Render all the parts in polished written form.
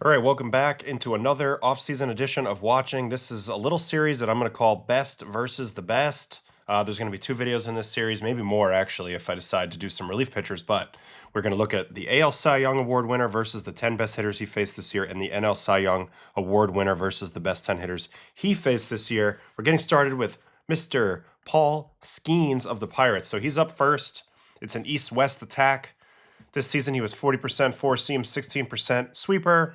All right, welcome back into another off-season edition of Watching. This is a little series that I'm going to call Best versus the Best. There's going to be 2 videos in this series, maybe more actually, if I decide to do some relief pitchers, but we're going to look at the AL Cy Young Award winner versus the 10 best hitters he faced this year, and the NL Cy Young Award winner versus the best 10 hitters he faced this year. We're getting started with Mr. Paul Skenes of the Pirates. So he's up first. It's an East-West attack. This season he was 40% four-seam, 16% sweeper,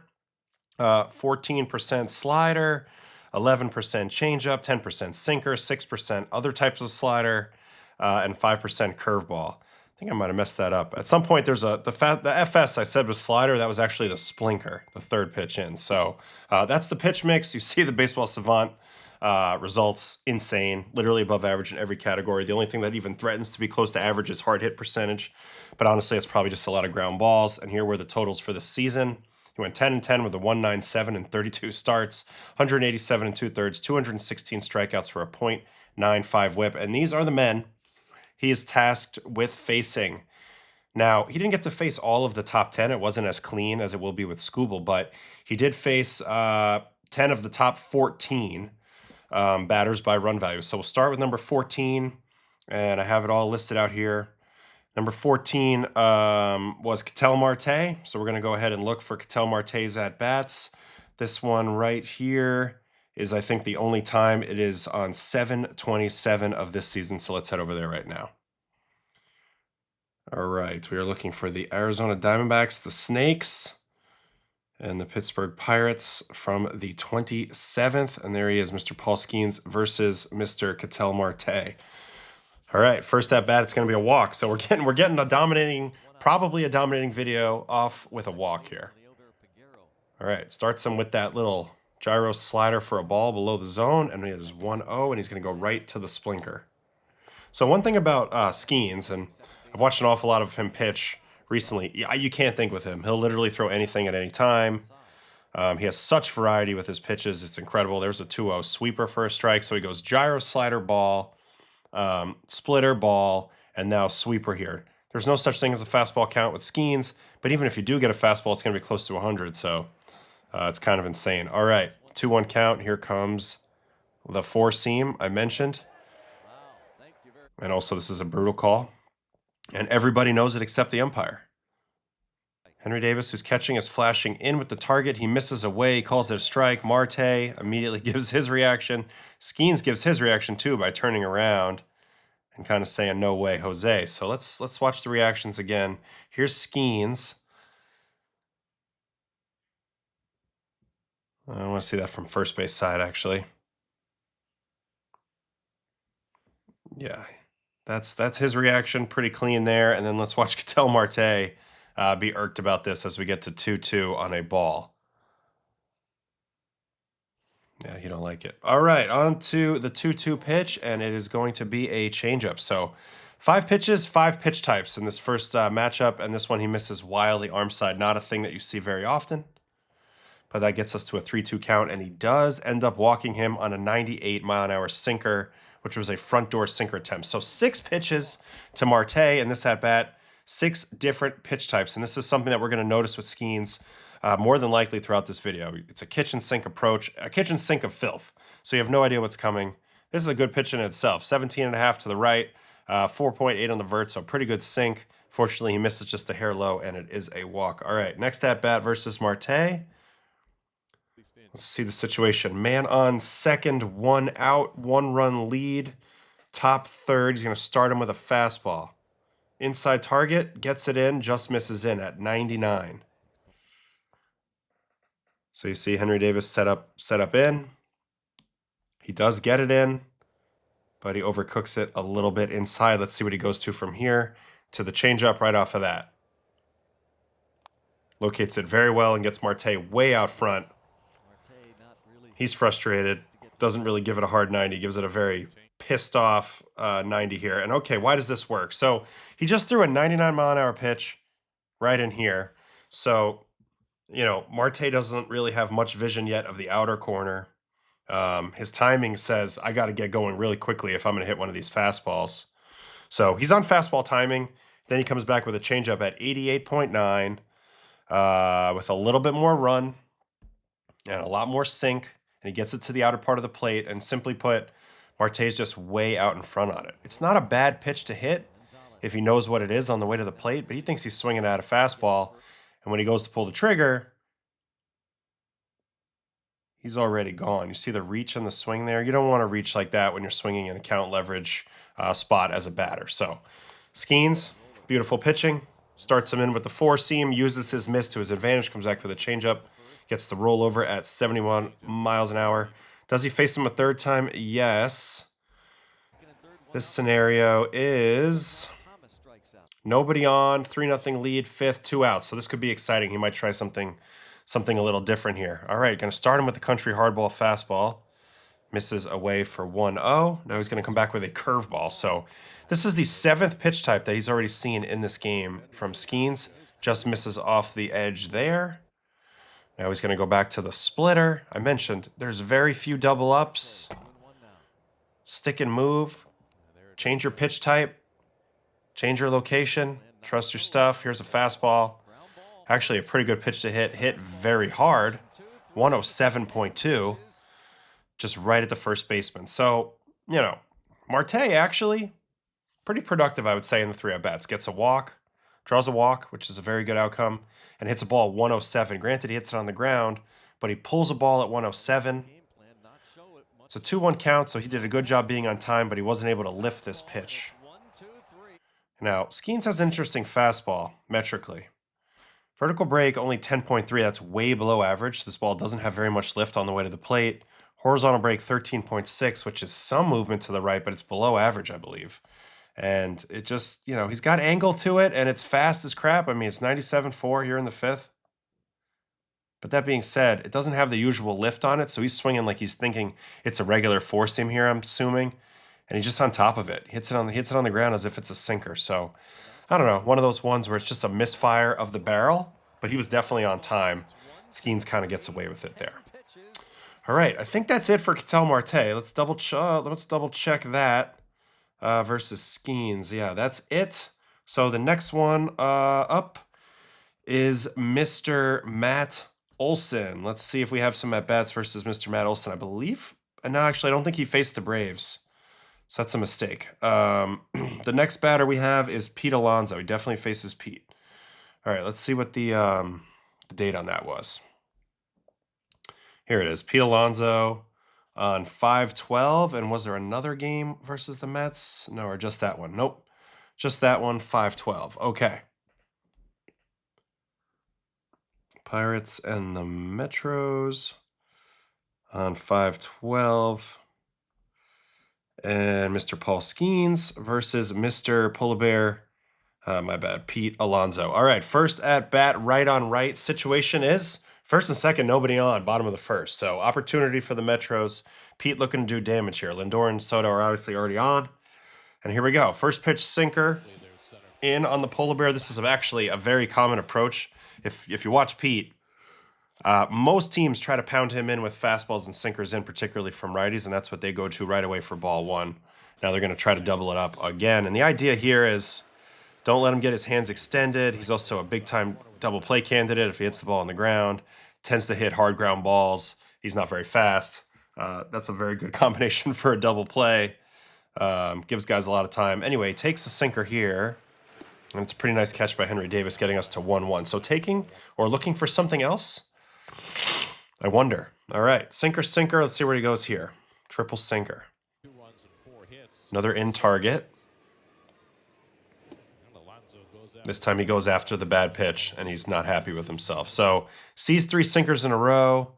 14% slider, 11% changeup, 10% sinker, 6% other types of slider, and 5% curveball. I think I might have messed that up. At some point, there's the FS I said was slider. That was actually the splinker, the third pitch in. So that's the pitch mix. You see the Baseball Savant results, insane, literally above average in every category. The only thing that even threatens to be close to average is hard hit percentage. But honestly, it's probably just a lot of ground balls. And here were the totals for the season. He went 10-10 with a 197 and 32 starts, 187 and 2/3, 216 strikeouts for a .95 whip. And these are the men he is tasked with facing. Now, he didn't get to face all of the top 10. It wasn't as clean as it will be with Scooble, but he did face 10 of the top 14 batters by run value. So we'll start with number 14, and I have it all listed out here. Number 14 was Ketel Marte. So we're going to go ahead and look for Ketel Marte's at-bats. This one right here is, I think, the only time it is on 7/27 of this season. So let's head over there right now. All right, we are looking for the Arizona Diamondbacks, the Snakes, and the Pittsburgh Pirates from the 27th. And there he is, Mr. Paul Skenes versus Mr. Ketel Marte. All right, first at bat, it's going to be a walk. So we're getting a dominating, probably a dominating video off with a walk here. All right, starts him with that little gyro slider for a ball below the zone, and it is 1-0, and he's going to go right to the splinker. So one thing about Skenes, and I've watched an awful lot of him pitch recently, you can't think with him. He'll literally throw anything at any time. He has such variety with his pitches. It's incredible. There's a 2-0 sweeper for a strike. So he goes gyro slider ball, splitter ball, and now sweeper here. There's no such thing as a fastball count with Skenes, but even if you do get a fastball, it's going to be close to 100. So it's kind of insane. All right, 2-1 count. Here comes the four-seam I mentioned. And also, this is a brutal call. And everybody knows it except the umpire. Henry Davis, who's catching, is flashing in with the target. He misses away, calls it a strike. Marte immediately gives his reaction. Skenes gives his reaction too by turning around and kind of saying, "No way, Jose." So let's watch the reactions again. Here's Skenes. I want to see that from first base side, actually. Yeah, that's his reaction. Pretty clean there. And then let's watch Ketel Marte be irked about this as we get to 2-2 on a ball. Yeah, he don't like it. All right, on to the 2-2 pitch, and it is going to be a changeup. So 5 pitches, 5 pitch types in this first matchup, and this one he misses wildly arm side. Not a thing that you see very often, but that gets us to a 3-2 count, and he does end up walking him on a 98-mile-an-hour sinker, which was a front door sinker attempt. So 6 pitches to Marte in this at-bat, 6 different pitch types. And this is something that we're going to notice with Skenes more than likely throughout this video. It's a kitchen sink approach, a kitchen sink of filth. So you have no idea what's coming. This is a good pitch in itself. 17.5 to the right, 4.8 on the vert, so pretty good sink. Fortunately, he misses just a hair low, and it is a walk. All right, next at-bat versus Marte. Let's see the situation. Man on second, 1 out, 1-run lead. Top third, he's going to start him with a fastball. Inside target, gets it in, just misses in at 99. So you see Henry Davis set up in. He does get it in, but he overcooks it a little bit inside. Let's see what he goes to from here to the changeup right off of that. Locates it very well and gets Marte way out front. He's frustrated, doesn't really give it a hard 90, gives it a very pissed off 90 here. And okay, why does this work? So he just threw a 99-mile-an-hour pitch right in here. So, you know, Marte doesn't really have much vision yet of the outer corner. His timing says, I got to get going really quickly if I'm going to hit one of these fastballs. So he's on fastball timing. Then he comes back with a changeup at 88.9 with a little bit more run. and a lot more sink, and he gets it to the outer part of the plate, and simply put, Marte's just way out in front on it. It's not a bad pitch to hit if he knows what it is on the way to the plate, but he thinks he's swinging at a fastball, and when he goes to pull the trigger, he's already gone. You see the reach and the swing there? You don't want to reach like that when you're swinging in a count leverage spot as a batter. So, Skenes, beautiful pitching. Starts him in with the four seam, uses his miss to his advantage, comes back with a changeup, gets the rollover at 71 miles an hour. Does he face him a third time? Yes. This scenario is nobody on, 3-0 lead, fifth, 2 outs. So this could be exciting. He might try something a little different here. All right, going to start him with the country hardball fastball. Misses away for 1-0. Now he's going to come back with a curveball. So this is the 7th pitch type that he's already seen in this game from Skenes. Just misses off the edge there. Now he's going to go back to the splitter. I mentioned there's very few double ups. Stick and move. Change your pitch type. Change your location. Trust your stuff. Here's a fastball. Actually, a pretty good pitch to hit. Hit very hard. 107.2. Just right at the first baseman. So, you know, Marte actually pretty productive, I would say, in the 3 at-bats. Gets a walk, draws a walk, which is a very good outcome, and hits a ball at 107. Granted, he hits it on the ground, but he pulls a ball at 107. It's a 2-1 count, so he did a good job being on time, but he wasn't able to lift this pitch. Now, Skenes has an interesting fastball, metrically. Vertical break, only 10.3. That's way below average. This ball doesn't have very much lift on the way to the plate. Horizontal break, 13.6, which is some movement to the right, but it's below average, I believe. And it just, you know, he's got angle to it, and it's fast as crap. I mean, it's 97.4 here in the 5th. But that being said, it doesn't have the usual lift on it, so he's swinging like he's thinking it's a regular four-seam here, I'm assuming. And he's just on top of it. Hits it on the ground as if it's a sinker. So, I don't know, one of those ones where it's just a misfire of the barrel, but he was definitely on time. Skenes kind of gets away with it there. All right, I think that's it for Ketel Marte. Let's double check that versus Skenes. Yeah, that's it. So the next one up is Mr. Matt Olson. Let's see if we have some at-bats versus Mr. Matt Olson. I believe, no, actually, I don't think he faced the Braves. So that's a mistake. The next batter we have is Pete Alonso. He definitely faces Pete. All right, let's see what the date on that was. Here it is. Pete Alonso on 5/12. And was there another game versus the Mets? No, or just that one? Nope. Just that one, 5/12. Okay. Pirates and the Metros on 5/12. And Mr. Paul Skenes versus Mr. Polar Bear. My bad. Pete Alonso. All right. First at bat, right on right. Situation is first and second, nobody on, bottom of the first. So opportunity for the Metros. Pete looking to do damage here. Lindor and Soto are obviously already on. And here we go. First pitch sinker in on the Polar Bear. This is actually a very common approach. If you watch Pete, most teams try to pound him in with fastballs and sinkers in, particularly from righties, and that's what they go to right away for ball one. Now they're going to try to double it up again. And the idea here is don't let him get his hands extended. He's also a big-time double play candidate if he hits the ball on the ground. Tends to hit hard ground balls. He's not very fast. That's a very good combination for a double play. Gives guys a lot of time. Anyway, takes the sinker here. And it's a pretty nice catch by Henry Davis, getting us to 1-1. So taking or looking for something else? I wonder. All right, sinker. Let's see where he goes here. Triple sinker. Another in target. This time he goes after the bad pitch, and he's not happy with himself. So sees 3 sinkers in a row.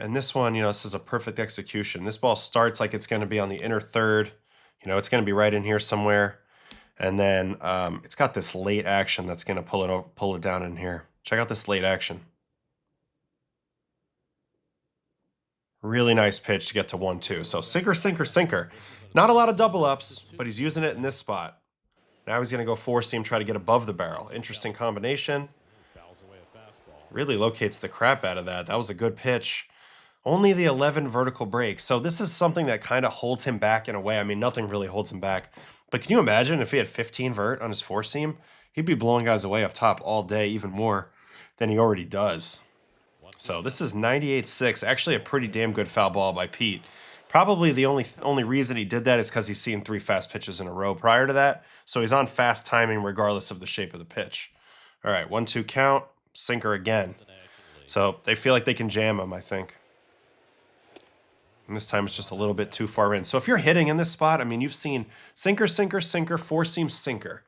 And this one, this is a perfect execution. This ball starts like it's going to be on the inner third. It's going to be right in here somewhere. And then it's got this late action that's going to pull it down in here. Check out this late action. Really nice pitch to get to 1-2. So sinker. Not a lot of double ups, but he's using it in this spot. Now he's going to go four seam, try to get above the barrel. Interesting combination. Really locates the crap out of that. That was a good pitch. Only the 11 vertical break. So this is something that kind of holds him back in a way. I mean, nothing really holds him back. But can you imagine if he had 15 vert on his four seam? He'd be blowing guys away up top all day, even more than he already does. So this is 98-6. Actually a pretty damn good foul ball by Pete. Probably the only reason he did that is because he's seen 3 fast pitches in a row prior to that. So he's on fast timing regardless of the shape of the pitch. All right, 1-2 count, sinker again. So they feel like they can jam him, I think. And this time it's just a little bit too far in. So if you're hitting in this spot, I mean, you've seen sinker, sinker, sinker, 4-seam sinker,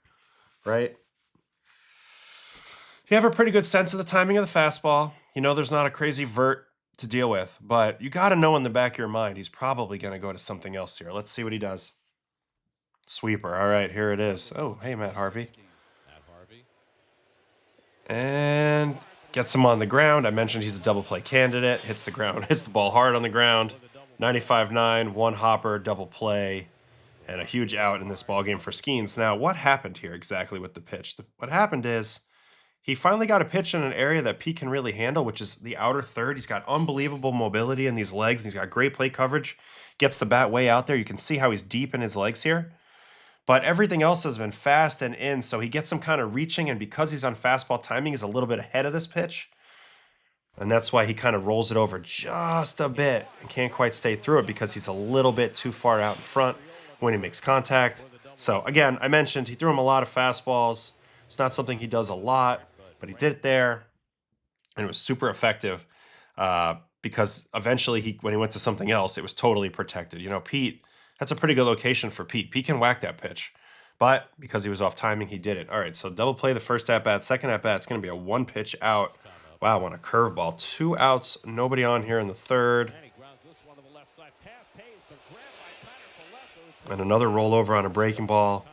right? You have a pretty good sense of the timing of the fastball. You know there's not a crazy vert to deal with, but you got to know in the back of your mind he's probably going to go to something else here. Let's see what he does. Sweeper. All right, here it is. Oh, hey, Matt Harvey. And gets him on the ground. I mentioned he's a double play candidate. Hits the ground. Hits the ball hard on the ground. 95-9, 1 hopper, double play, and a huge out in this ball game for Skenes. Now, what happened here exactly with the pitch? What happened is he finally got a pitch in an area that Pete can really handle, which is the outer third. He's got unbelievable mobility in these legs, and he's got great plate coverage. Gets the bat way out there. You can see how he's deep in his legs here. But everything else has been fast and in, so he gets some kind of reaching, and because he's on fastball timing, he's a little bit ahead of this pitch. And that's why he kind of rolls it over just a bit and can't quite stay through it because he's a little bit too far out in front when he makes contact. So, again, I mentioned he threw him a lot of fastballs. It's not something he does a lot, but he did it there, and it was super effective because eventually when he went to something else, it was totally protected. You know, Pete, that's a pretty good location for Pete. Pete can whack that pitch, but because he was off timing, he did it. All right, so double play the first at-bat. Second at-bat, it's going to be a 1-pitch out. Wow, on a curveball. 2 outs, nobody on here in the third. And another rollover on a breaking ball.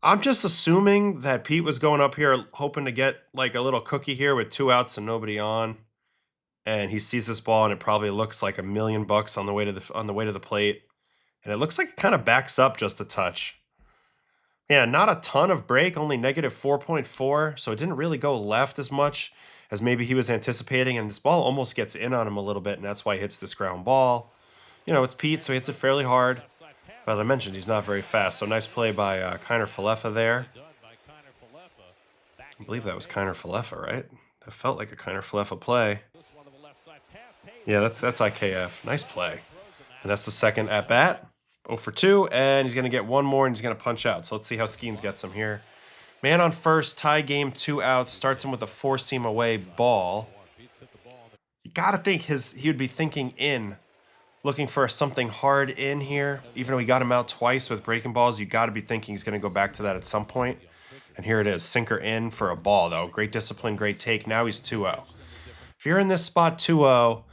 I'm just assuming that Pete was going up here hoping to get like a little cookie here with 2 outs and nobody on. And he sees this ball and it probably looks like $1 million on the way to the plate. And it looks like it kind of backs up just a touch. Yeah, not a ton of break, only negative 4.4. So it didn't really go left as much as maybe he was anticipating, and this ball almost gets in on him a little bit, and that's why he hits this ground ball. You know, it's Pete, so he hits it fairly hard. But as I mentioned, he's not very fast, so nice play by Kiner Falefa there. I believe that was Kiner Falefa, right? That felt like a Kiner Falefa play. Yeah, that's IKF. Nice play. And that's the second at-bat. 0 for 2, and he's going to get one more, and he's going to punch out. So let's see how Skenes gets him here. Man on first, tie game, 2 outs, starts him with a 4-seam away ball. You got to think he would be thinking in, looking for something hard in here. Even though he got him out twice with breaking balls, you got to be thinking he's going to go back to that at some point. And here it is, sinker in for a ball, though. Great discipline, great take. Now he's 2-0. If you're in this spot 2-0, all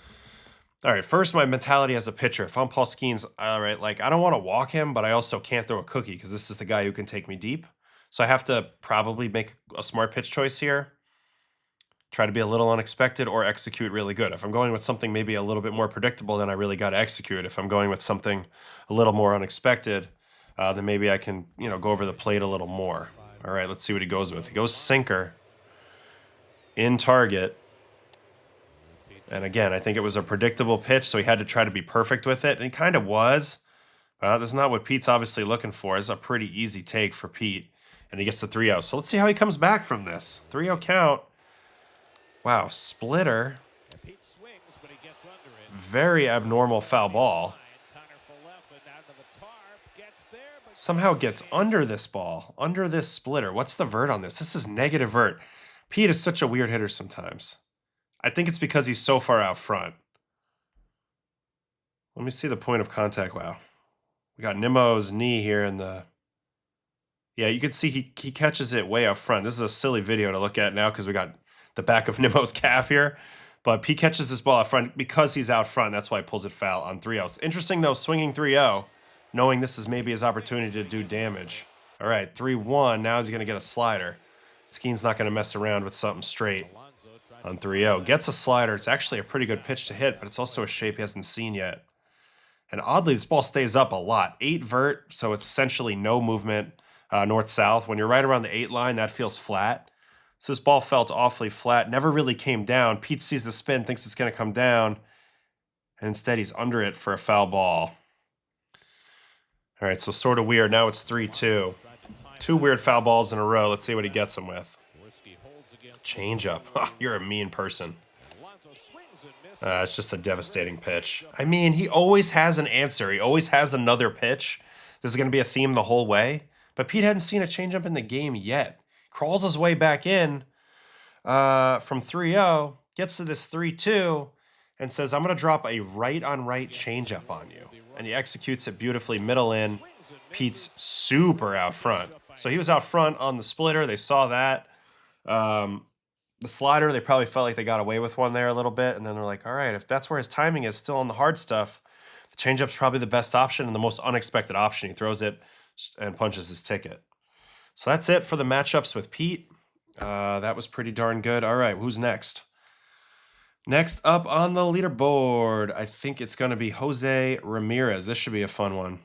right, first my mentality as a pitcher. If I'm Paul Skenes, all right, like I don't want to walk him, but I also can't throw a cookie because this is the guy who can take me deep. So I have to probably make a smart pitch choice here. Try to be a little unexpected or execute really good. If I'm going with something maybe a little bit more predictable, then I really got to execute. If I'm going with something a little more unexpected, then maybe I can, go over the plate a little more. All right, let's see what he goes with. He goes sinker in target. And again, I think it was a predictable pitch, so he had to try to be perfect with it. And he kind of was. That's not what Pete's obviously looking for. It's a pretty easy take for Pete. And he gets the 3-0. So let's see how he comes back from this. 3-0 count. Wow, splitter. Very abnormal foul ball. Somehow gets under this ball, under this splitter. What's the vert on this? This is negative vert. Pete is such a weird hitter sometimes. I think it's because he's so far out front. Let me see the point of contact. Wow. We got Nimmo's knee here in the... Yeah, you can see he catches it way out front. This is a silly video to look at now because we got the back of Nimmo's calf here. But Pete catches this ball out front because he's out front. That's why he pulls it foul on 3-0. Interesting, though, swinging 3-0, knowing this is maybe his opportunity to do damage. All right, 3-1. Now he's going to get a slider. Skenes not going to mess around with something straight on 3-0. Gets a slider. It's actually a pretty good pitch to hit, but it's also a shape he hasn't seen yet. And oddly, this ball stays up a lot. 8 vert, so it's essentially no movement north-south. When you're right around the 8 line, that feels flat. So this ball felt awfully flat, never really came down. Pete sees the spin, thinks it's going to come down, and instead he's under it for a foul ball. All right, so sort of weird. Now it's 3-2. 2 weird foul balls in a row. Let's see what he gets him with. Change up. You're a mean person. It's just a devastating pitch. I mean, he always has an answer. He always has another pitch. This is going to be a theme the whole way. But Pete hadn't seen a changeup in the game yet. Crawls his way back in from 3-0, gets to this 3-2, and says, I'm going to drop a right-on-right changeup on you. And he executes it beautifully, middle in. Pete's super out front. So he was out front on the splitter. They saw that. The slider, they probably felt like they got away with one there a little bit. And then they're like, all right, if that's where his timing is still on the hard stuff, the changeup's probably the best option and the most unexpected option. He throws it and punches his ticket. So that's it for the matchups with Pete. That was pretty darn good. All right, who's next? Next up on the leaderboard, I think it's going to be Jose Ramirez. This should be a fun one.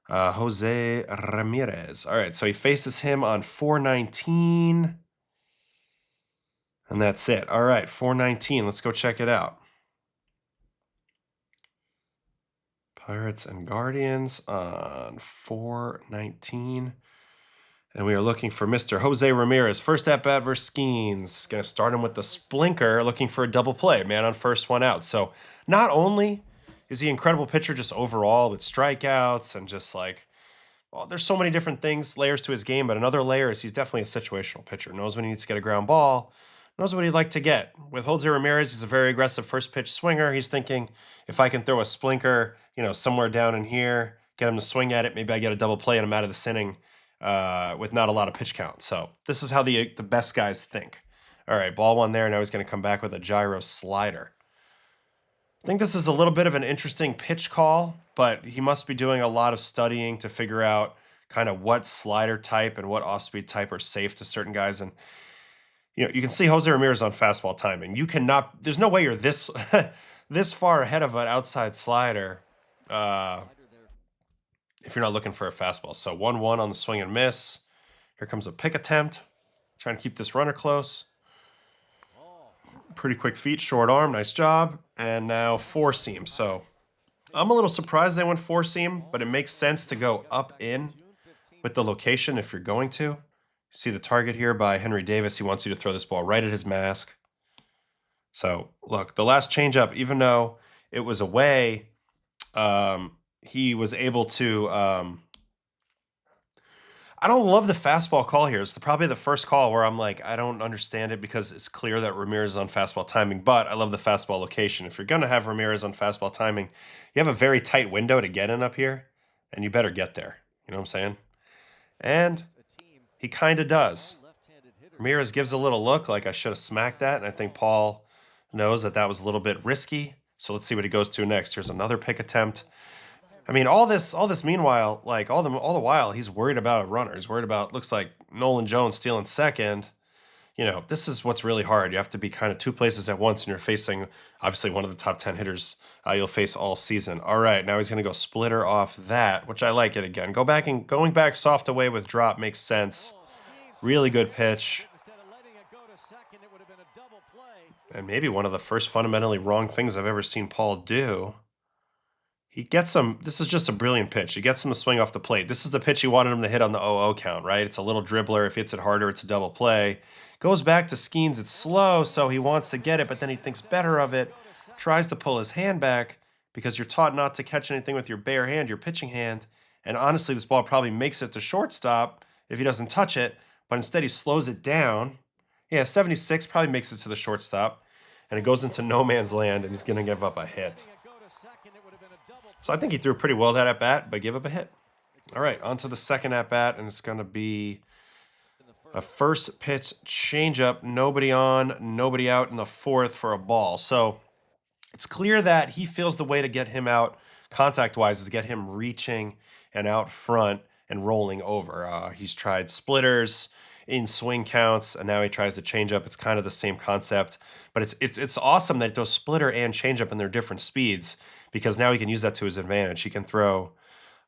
Jose Ramirez. All right, so he faces him on 419. And that's it. All right, 419. Let's go check it out. Pirates and Guardians on 419. And we are looking for Mr. Jose Ramirez. First at bat versus Skenes. Going to start him with the splinker, looking for a double play. Man on first, one out. So not only is he an incredible pitcher just overall with strikeouts and just like, well, there's so many different things, layers to his game, but another layer is he's definitely a situational pitcher. Knows when he needs to get a ground ball, knows what he'd like to get. With Jose Ramirez, he's a very aggressive first pitch swinger. He's thinking, if I can throw a splinker, somewhere down in here, get him to swing at it, maybe I get a double play and I'm out of this inning with not a lot of pitch count. So this is how the best guys think. All right, ball one there. Now he's going to come back with a gyro slider. I think this is a little bit of an interesting pitch call, but he must be doing a lot of studying to figure out kind of what slider type and what off-speed type are safe to certain guys. And you can see Jose Ramirez on fastball timing. You cannot, there's no way you're this this far ahead of an outside slider if you're not looking for a fastball. So 1-1 on the swing and miss. Here comes a pick attempt. Trying to keep this runner close. Pretty quick feet, short arm, nice job. And now four seam. So I'm a little surprised they went four seam, but it makes sense to go up in with the location if you're going to. See the target here by Henry Davis. He wants you to throw this ball right at his mask. So look, the last changeup, even though it was away, he was able to. I don't love the fastball call here. It's probably the first call where I'm like, I don't understand it because it's clear that Ramirez is on fastball timing, but I love the fastball location. If you're going to have Ramirez on fastball timing, you have a very tight window to get in up here, and you better get there. You know what I'm saying? And he kind of does. Ramirez gives a little look like I should have smacked that, and I think Paul knows that that was a little bit risky. So let's see what he goes to next. Here's another pick attempt. I mean, all this meanwhile, like all the while, he's worried about a runner. He's worried about, looks like Nolan Jones stealing second. This is what's really hard. You have to be kind of two places at once, and you're facing, obviously, one of the top 10 hitters you'll face all season. All right, now he's going to go splitter off that, which I like it again. Going back soft away with drop makes sense. Really good pitch. And maybe one of the first fundamentally wrong things I've ever seen Paul do. He gets him. This is just a brilliant pitch. He gets him to swing off the plate. This is the pitch he wanted him to hit on the 0-0 count, right? It's a little dribbler. If he hits it harder, it's a double play. Goes back to Skenes. It's slow, so he wants to get it, but then he thinks better of it. Tries to pull his hand back because you're taught not to catch anything with your bare hand, your pitching hand. And honestly, this ball probably makes it to shortstop if he doesn't touch it, but instead he slows it down. Yeah, 76 probably makes it to the shortstop, and it goes into no man's land, and he's going to give up a hit. So I think he threw pretty well that at-bat, but gave up a hit. All right, on to the second at-bat, and it's going to be a first pitch changeup, nobody on, nobody out in the fourth for a ball. So it's clear that he feels the way to get him out contact-wise is to get him reaching and out front and rolling over. He's tried splitters in swing counts, and now he tries the changeup. It's kind of the same concept, but it's awesome that he throws splitter and changeup in their different speeds, because now he can use that to his advantage. He can throw,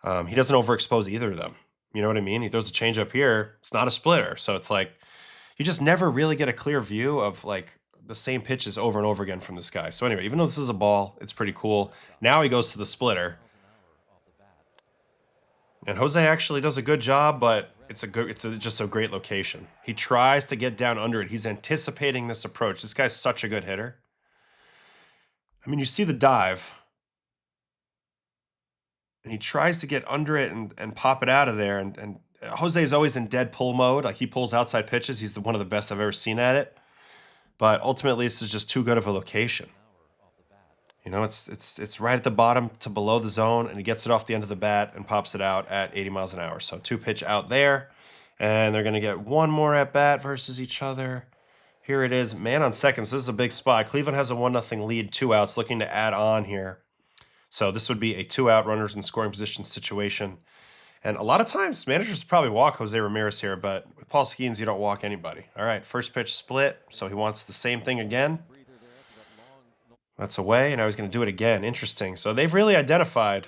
he doesn't overexpose either of them. You know what I mean? He throws a changeup here. It's not a splitter. So it's like, you just never really get a clear view of like the same pitches over and over again from this guy. So anyway, even though this is a ball, it's pretty cool. Now he goes to the splitter. And Jose actually does a good job, but it's just a great location. He tries to get down under it. He's anticipating this approach. This guy's such a good hitter. I mean, you see the dive. And he tries to get under it and pop it out of there. And Jose is always in dead pull mode. Like, he pulls outside pitches. He's one of the best I've ever seen at it. But ultimately, this is just too good of a location. You know, it's right at the bottom to below the zone, and he gets it off the end of the bat and pops it out at 80 miles an hour. So 2-pitch out there, and they're going to get one more at bat versus each other. Here it is, man on second. So this is a big spot. Cleveland has a 1-0 lead, 2 outs, looking to add on here. So this would be a 2-out runners in scoring position situation. And a lot of times, managers probably walk Jose Ramirez here, but with Paul Skenes, you don't walk anybody. All right, first pitch split, so he wants the same thing again. That's away, and now he's going to do it again. Interesting. So they've really identified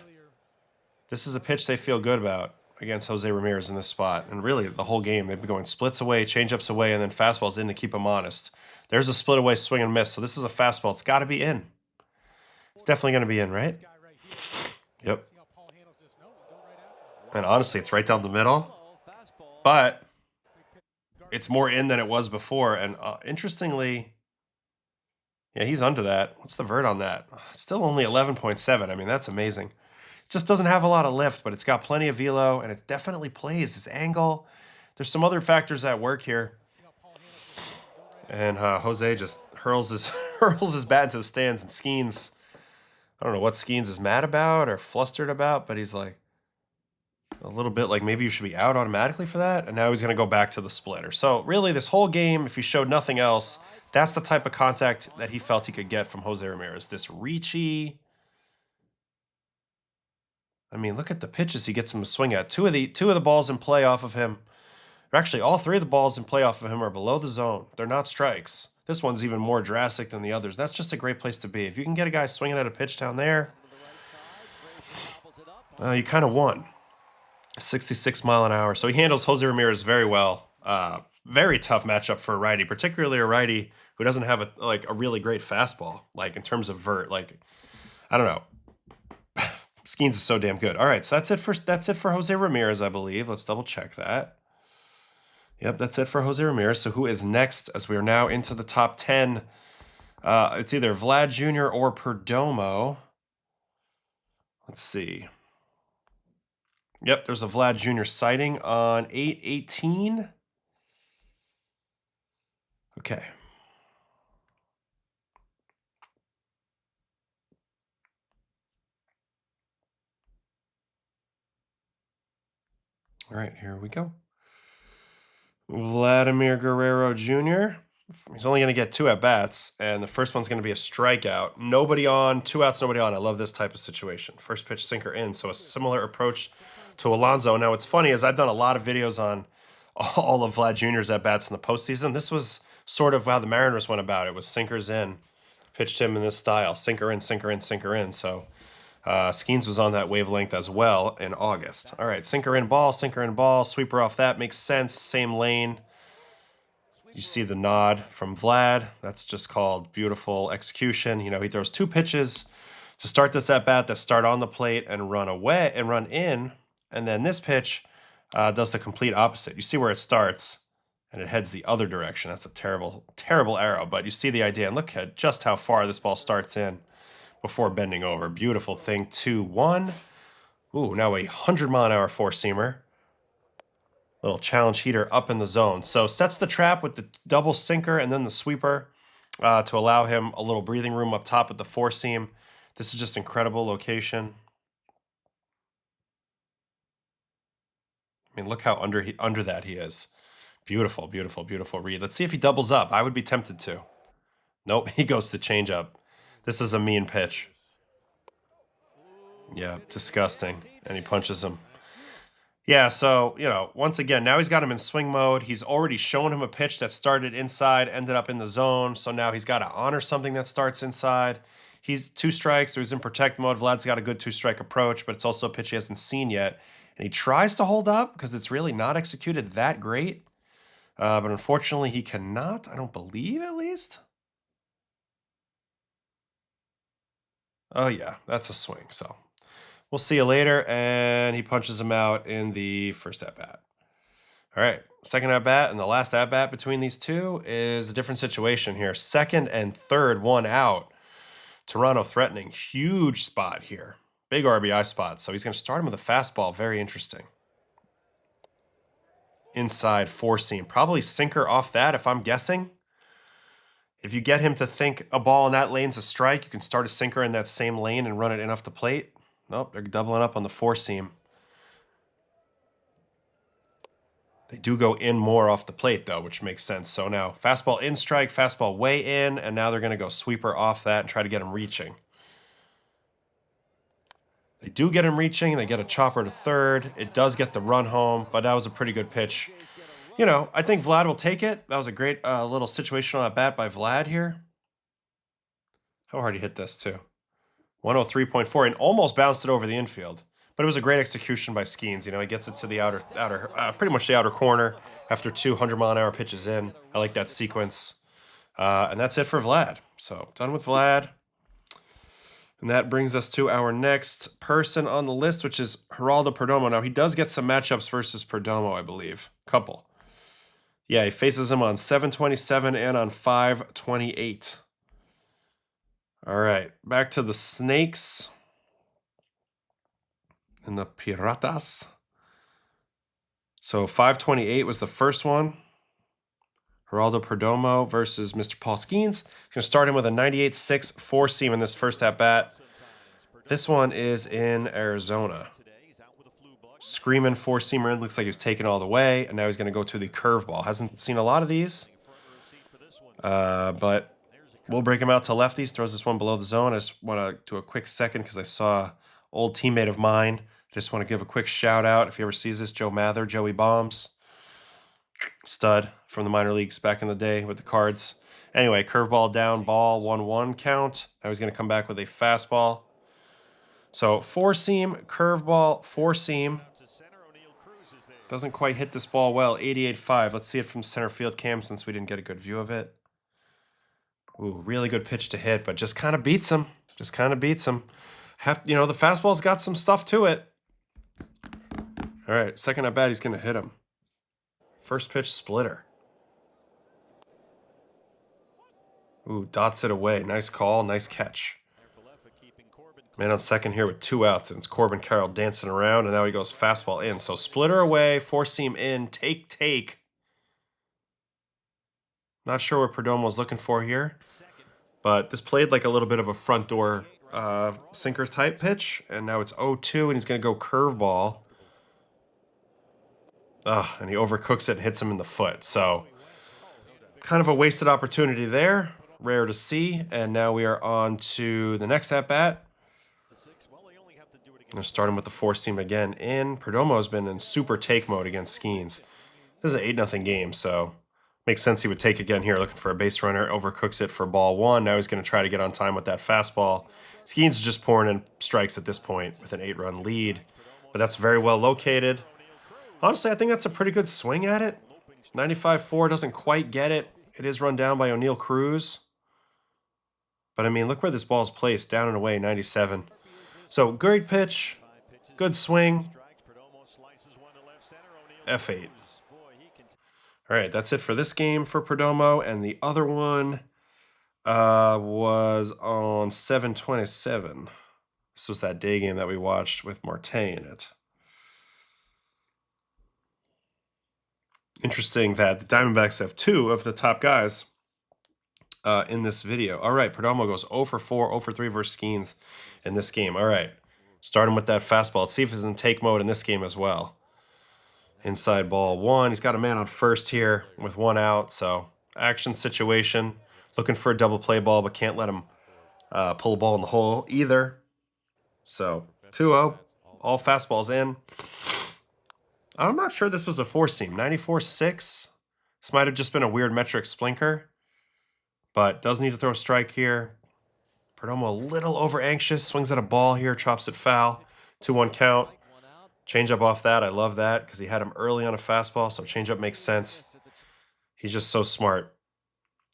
this is a pitch they feel good about against Jose Ramirez in this spot. And really, the whole game, they've been going splits away, changeups away, and then fastballs in to keep him honest. There's a split away swing and miss, so this is a fastball. It's got to be in. It's definitely going to be in, right? Yep. And honestly, it's right down the middle. But it's more in than it was before. And interestingly, yeah, he's under that. What's the vert on that? It's still only 11.7. I mean, that's amazing. It just doesn't have a lot of lift, but it's got plenty of velo, and it definitely plays. His angle. There's some other factors at work here. And Jose just hurls his bat into the stands, and Skenes, I don't know what Skenes is mad about or flustered about, but he's like a little bit like, maybe you should be out automatically for that. And now he's going to go back to the splitter. So really, this whole game, if he showed nothing else, that's the type of contact that he felt he could get from Jose Ramirez. This reachy. I mean, look at the pitches he gets him to swing at. Two of the balls in play off of him, or actually all 3 of the balls in play off of him, are below the zone. They're not strikes. This one's even more drastic than the others. That's just a great place to be. If you can get a guy swinging at a pitch down there, you kind of won. 66 mile an hour. So he handles Jose Ramirez very well. Very tough matchup for a righty, particularly a righty who doesn't have a really great fastball, like in terms of vert. Like, I don't know. Skenes is so damn good. All right, so that's it for Jose Ramirez, I believe. Let's double check that. Yep, that's it for Jose Ramirez. So who is next as we are now into the top 10? It's either Vlad Jr. or Perdomo. Let's see. Yep, there's a Vlad Jr. sighting on 8/18. Okay. All right, here we go. Vladimir Guerrero Jr. He's only going to get 2 at-bats, and the first one's going to be a strikeout. Nobody on, 2 outs, nobody on. I love this type of situation. First pitch, sinker in, so a similar approach to Alonso. Now, what's funny is I've done a lot of videos on all of Vlad Jr.'s at-bats in the postseason. This was sort of how the Mariners went about it, was sinkers in. Pitched him in this style, sinker in, sinker in, sinker in. So Skenes was on that wavelength as well in August. All right, sinker in ball, sweeper off that. Makes sense, same lane. You see the nod from Vlad. That's just called beautiful execution. You know, he throws 2 pitches to start this at-bat that start on the plate and run away and run in. And then this pitch does the complete opposite. You see where it starts, and it heads the other direction. That's a terrible, terrible arrow, but you see the idea. And look at just how far this ball starts in before bending over. Beautiful thing. 2-1. Ooh, now a 100-mile-an-hour four-seamer. Little challenge heater up in the zone. So sets the trap with the double sinker and then the sweeper to allow him a little breathing room up top with the four-seam. This is just incredible location. I mean, look how under that he is. Beautiful, beautiful, beautiful read. Let's see if he doubles up. I would be tempted to. Nope, he goes to change up. This is a mean pitch. Yeah, disgusting. And he punches him. Yeah, so, you know, once again, now he's got him in swing mode. He's already shown him a pitch that started inside, ended up in the zone. So now he's got to honor something that starts inside. He's 2 strikes, so he's in protect mode. Vlad's got a good 2-strike approach, but it's also a pitch he hasn't seen yet. And he tries to hold up because it's really not executed that great. But unfortunately, he cannot, I don't believe, at least. Oh, yeah, that's a swing, so we'll see you later. And he punches him out in the first at-bat. All right, second at-bat and the last at-bat between these two is a different situation here. Second and third, 1 out. Toronto threatening. Huge spot here. Big RBI spot. So he's going to start him with a fastball. Very interesting. Inside four-seam. Probably sinker off that if I'm guessing. If you get him to think a ball in that lane's a strike, you can start a sinker in that same lane and run it in off the plate. Nope, they're doubling up on the four-seam. They do go in more off the plate, though, which makes sense. So now fastball in strike, fastball way in, and now they're going to go sweeper off that and try to get him reaching. They do get him reaching. They get a chopper to third. It does get the run home, but that was a pretty good pitch. You know, I think Vlad will take it. That was a great little situational at bat by Vlad here. How hard he hit this, too. 103.4 and almost bounced it over the infield. But it was a great execution by Skenes. You know, he gets it to the pretty much the outer corner after 200-mile-an-hour pitches in. I like that sequence. And that's it for Vlad. So, done with Vlad. And that brings us to our next person on the list, which is Geraldo Perdomo. Now, he does get some matchups versus Perdomo, I believe. Couple. Yeah, he faces him on 727 and on 528. All right, back to the Snakes and the Piratas. So 528 was the first one. Heraldo Perdomo versus Mr. Paul Skenes. Going to start him with a 98.6 four-seam in this first at-bat. This one is in Arizona. Screaming four-seamer in. Looks like he was taken all the way, and now he's going to go to the curveball. Hasn't seen a lot of these, but we'll break him out to lefties. Throws this one below the zone. I just want to do a quick second because I saw an old teammate of mine. Just want to give a quick shout out. If he ever sees this, Joe Mather, Joey Bombs. Stud from the minor leagues back in the day with the Cards. Anyway, curveball down, ball, 1-1 count. Now he's going to come back with a fastball. So four-seam, curveball, four-seam. Doesn't quite hit this ball well, 88.5. Let's see it from center field cam since we didn't get a good view of it. Ooh, really good pitch to hit, but just kind of beats him. Just kind of beats him. You know, the fastball's got some stuff to it. All right, second at bat, he's going to hit him. First pitch, splitter. Ooh, dots it away. Nice call, nice catch. Man on second here with 2 outs, and it's Corbin Carroll dancing around, and now he goes fastball in. So splitter away, four-seam in, take. Not sure what Perdomo's looking for here, but this played like a little bit of a front door sinker type pitch, and now it's 0-2, and he's going to go curveball. And he overcooks it and hits him in the foot. So kind of a wasted opportunity there. Rare to see. And now we are on to the next at-bat. I'm going to start him with the four-seam again in. Perdomo has been in super take mode against Skenes. This is an 8-0 game, so makes sense he would take again here, looking for a base runner. Overcooks it for ball 1. Now he's going to try to get on time with that fastball. Skenes is just pouring in strikes at this point with an 8-run lead. But that's very well located. Honestly, I think that's a pretty good swing at it. 95.4 doesn't quite get it. It is run down by O'Neal Cruz. But, I mean, look where this ball's placed. Down and away, 97. So, great pitch. Good swing. F8. All right, that's it for this game for Perdomo. And the other one was on 7/27. This was that day game that we watched with Marte in it. Interesting that the Diamondbacks have 2 of the top guys in this video. All right, Perdomo goes 0 for 4, 0 for 3 versus Skenes in this game. All right, start him with that fastball. Let's see if he's in take mode in this game as well. Inside ball 1. He's got a man on first here with 1 out, so action situation. Looking for a double play ball, but can't let him pull a ball in the hole either. So 2-0, all fastballs in. I'm not sure this was a four-seam. 94.6. This might have just been a weird metric splinker, but does need to throw a strike here. Perdomo a little over-anxious. Swings at a ball here, chops it foul. 2-1 count. Changeup off that. I love that because he had him early on a fastball, so changeup makes sense. He's just so smart.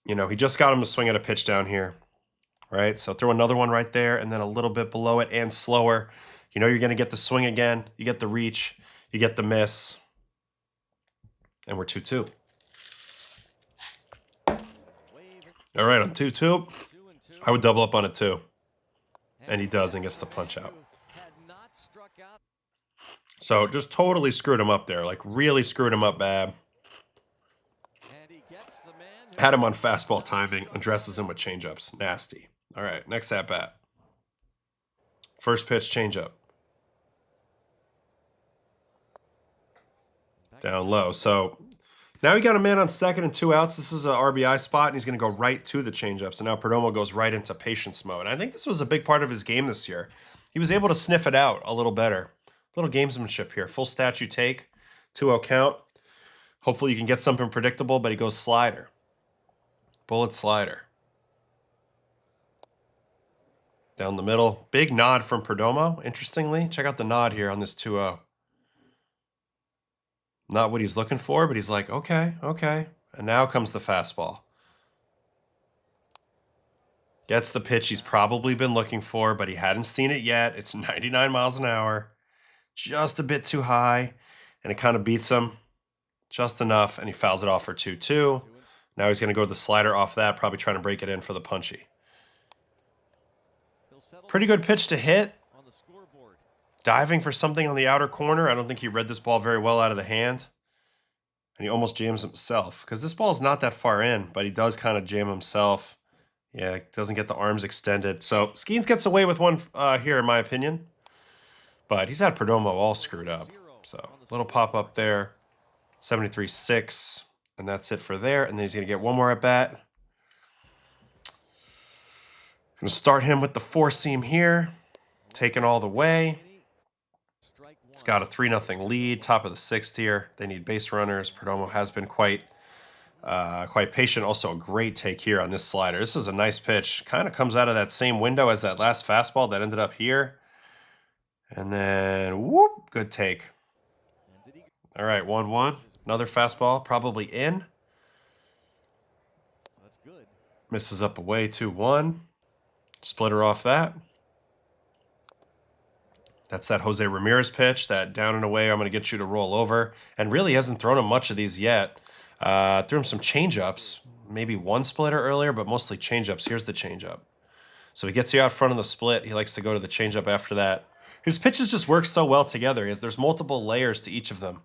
You know, he just got him to swing at a pitch down here, right? So throw another one right there and then a little bit below it and slower. You know you're going to get the swing again. You get the reach. You get the miss, and we're 2-2. All right, on 2-2, I would double up on it too. And he does and gets the punch out. So just totally screwed him up there. Like really screwed him up bad. Had him on fastball timing. Addresses him with changeups. Nasty. All right, next at bat. First pitch changeup. Down low. So now we got a man on second and 2 outs. This is an RBI spot, and he's going to go right to the changeup. So now Perdomo goes right into patience mode. I think this was a big part of his game this year. He was able to sniff it out a little better. A little gamesmanship here. Full statue take, 2-0 count. Hopefully you can get something predictable, but he goes slider. Bullet slider. Down the middle. Big nod from Perdomo, interestingly. Check out the nod here on this 2-0. Not what he's looking for, but he's like, okay, okay. And now comes the fastball. Gets the pitch he's probably been looking for, but he hadn't seen it yet. It's 99 miles an hour. Just a bit too high. And it kind of beats him just enough, and he fouls it off for 2-2. Now he's going to go to the slider off that, probably trying to break it in for the punchy. Pretty good pitch to hit. Diving for something on the outer corner. I don't think he read this ball very well out of the hand. And he almost jams himself. Because this ball is not that far in, but he does kind of jam himself. Yeah, doesn't get the arms extended. So Skenes gets away with one here, in my opinion. But he's had Perdomo all screwed up. So little pop-up there. 73-6. And that's it for there. And then he's going to get one more at bat. Going to start him with the 4-seam here. Taking all the way. He's got a 3-0 lead, top of the 6th here. They need base runners. Perdomo has been quite patient. Also a great take here on this slider. This is a nice pitch. Kind of comes out of that same window as that last fastball that ended up here. And then, whoop, good take. All right, 1-1. Another fastball, probably in. Misses up away, 2-1. Splitter off that. That's that Jose Ramirez pitch, that down and away, I'm going to get you to roll over. And really hasn't thrown him much of these yet. Threw him some changeups, maybe one splitter earlier, but mostly changeups. Here's the changeup. So he gets you out front of the split. He likes to go to the changeup after that. His pitches just work so well together. There's multiple layers to each of them.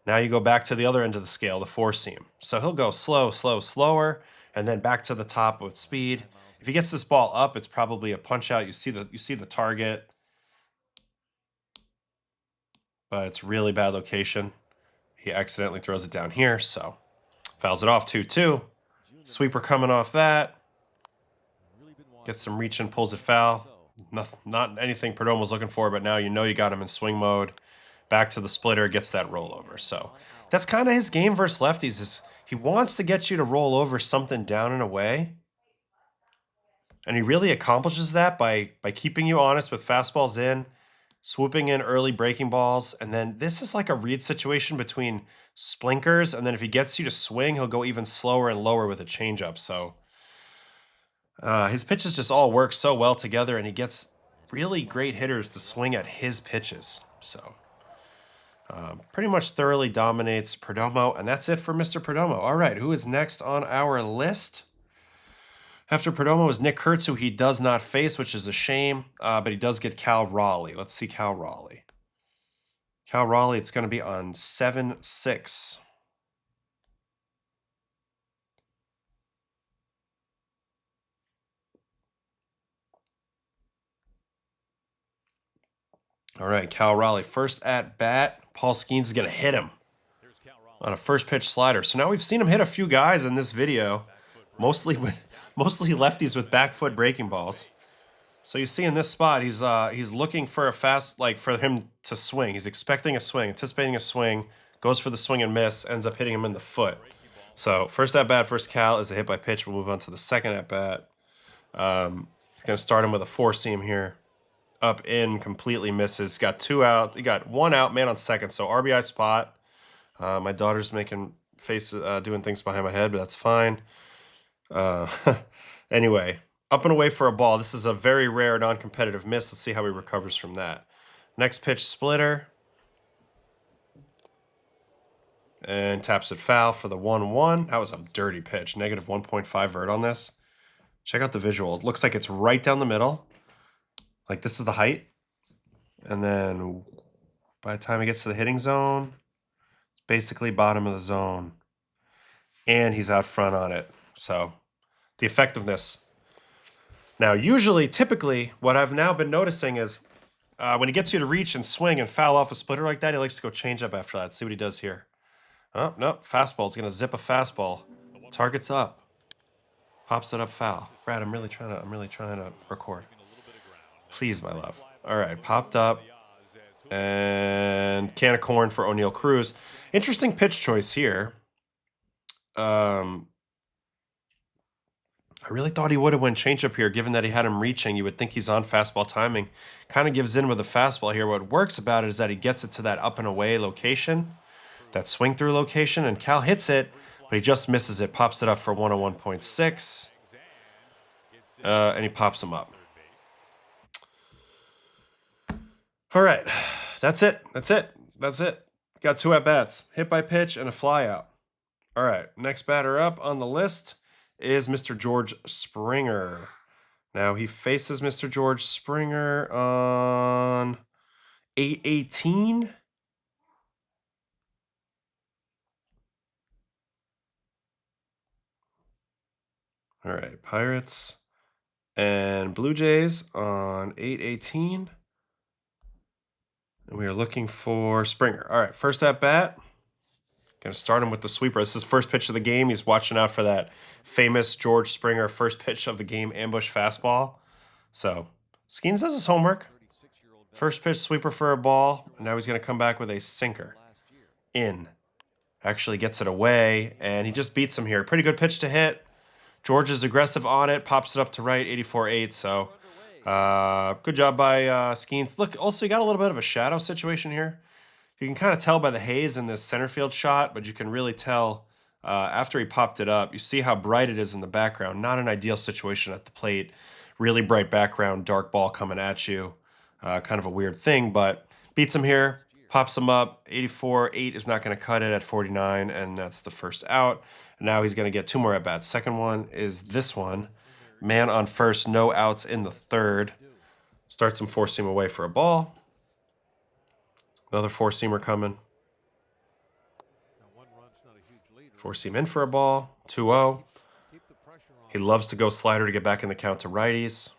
Now you go back to the other end of the scale, the 4-seam. So he'll go slow, slow, slower, and then back to the top with speed. If he gets this ball up, it's probably a punch out. You see the target. But it's really bad location. He accidentally throws it down here, so fouls it off 2-2. Sweeper coming off that. Gets some reach and pulls it foul. Not anything Perdomo's looking for, but now you know you got him in swing mode. Back to the splitter, gets that rollover. So that's kind of his game versus lefties. Is he wants to get you to roll over something down and away. And he really accomplishes that by keeping you honest with fastballs in, swooping in early breaking balls, and then this is like a read situation between splinkers, and then if he gets you to swing, he'll go even slower and lower with a changeup. So his pitches just all work so well together, and he gets really great hitters to swing at his pitches. So pretty much thoroughly dominates Perdomo, and that's it for Mr. Perdomo. All right, who is next on our list? After Perdomo is Nick Kurtz, who he does not face, which is a shame, but he does get Cal Raleigh. Let's see Cal Raleigh. Cal Raleigh, it's going to be on 7-6. All right, Cal Raleigh, first at bat. Paul Skenes is going to hit him on a first pitch slider. So now we've seen him hit a few guys in this video, mostly lefties with back foot breaking balls. So you see in this spot, he's looking for a fast, like for him to swing. He's expecting a swing, anticipating a swing, goes for the swing and miss, ends up hitting him in the foot. So first at bat, first Cal is a hit by pitch. We'll move on to the second at bat. Going to start him with a 4-seam here. Up in, completely misses. Got 2 out. He got 1 out, man on second. So RBI spot. My daughter's making faces, doing things behind my head, but that's fine. Anyway, up and away for a ball. This is a very rare non-competitive miss. Let's see how he recovers from that. Next pitch, splitter. And taps it foul for the 1-1. That was a dirty pitch. Negative 1.5 vert on this. Check out the visual. It looks like it's right down the middle. Like, this is the height. And then by the time he gets to the hitting zone, it's basically bottom of the zone. And he's out front on it. So the effectiveness. Now, usually, typically, what I've now been noticing is when he gets you to reach and swing and foul off a splitter like that, he likes to go change up after that. See what he does here. Oh, no, fastball's going to zip a fastball. Target's up. Pops it up foul. Brad, I'm really trying to record. Please, my love. All right, popped up. And can of corn for O'Neal Cruz. Interesting pitch choice here. I really thought he would have went changeup here, given that he had him reaching. You would think he's on fastball timing. Kind of gives in with the fastball here. What works about it is that he gets it to that up and away location, that swing through location, and Cal hits it, but he just misses it. Pops it up for 101.6, and he pops him up. All right, that's it. Got 2 at-bats, hit by pitch and a fly out. All right, next batter up on the list is Mr. George Springer. Now he faces Mr. George Springer on 8/18. All right, Pirates and Blue Jays on 8/18. And we are looking for Springer. All right, first at bat. Going to start him with the sweeper. This is his first pitch of the game. He's watching out for that famous George Springer first pitch of the game ambush fastball. So Skenes does his homework. First pitch sweeper for a ball. And now he's going to come back with a sinker. In. Actually gets it away. And he just beats him here. Pretty good pitch to hit. George is aggressive on it. Pops it up to right. 84-8. So good job by Skenes. Look, also you got a little bit of a shadow situation here. You can kind of tell by the haze in this center field shot, but you can really tell after he popped it up, you see how bright it is in the background. Not an ideal situation at the plate. Really bright background, dark ball coming at you. Kind of a weird thing, but beats him here, pops him up. 84-8 is not going to cut it at 49, and that's the first out. And now he's going to get 2 more at-bats. Second one is this one. Man on first, no outs in the third. Starts him 4-seam away for a ball. Another 4-seamer coming. 4-seam in for a ball. 2-0. He loves to go slider to get back in the count to righties.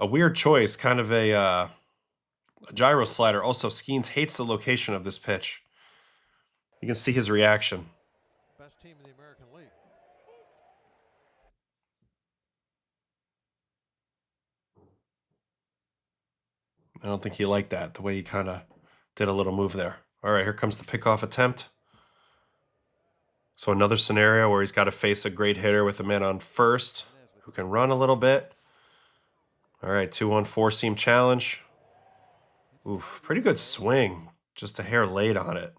A weird choice, kind of a gyro slider. Also, Skenes hates the location of this pitch. You can see his reaction. Best team in the American League. I don't think he liked that, the way he kind of did a little move there. All right, here comes the pickoff attempt. So another scenario where he's got to face a great hitter with a man on first who can run a little bit. All right, 2-1 4-seam challenge. Oof, pretty good swing. Just a hair late on it.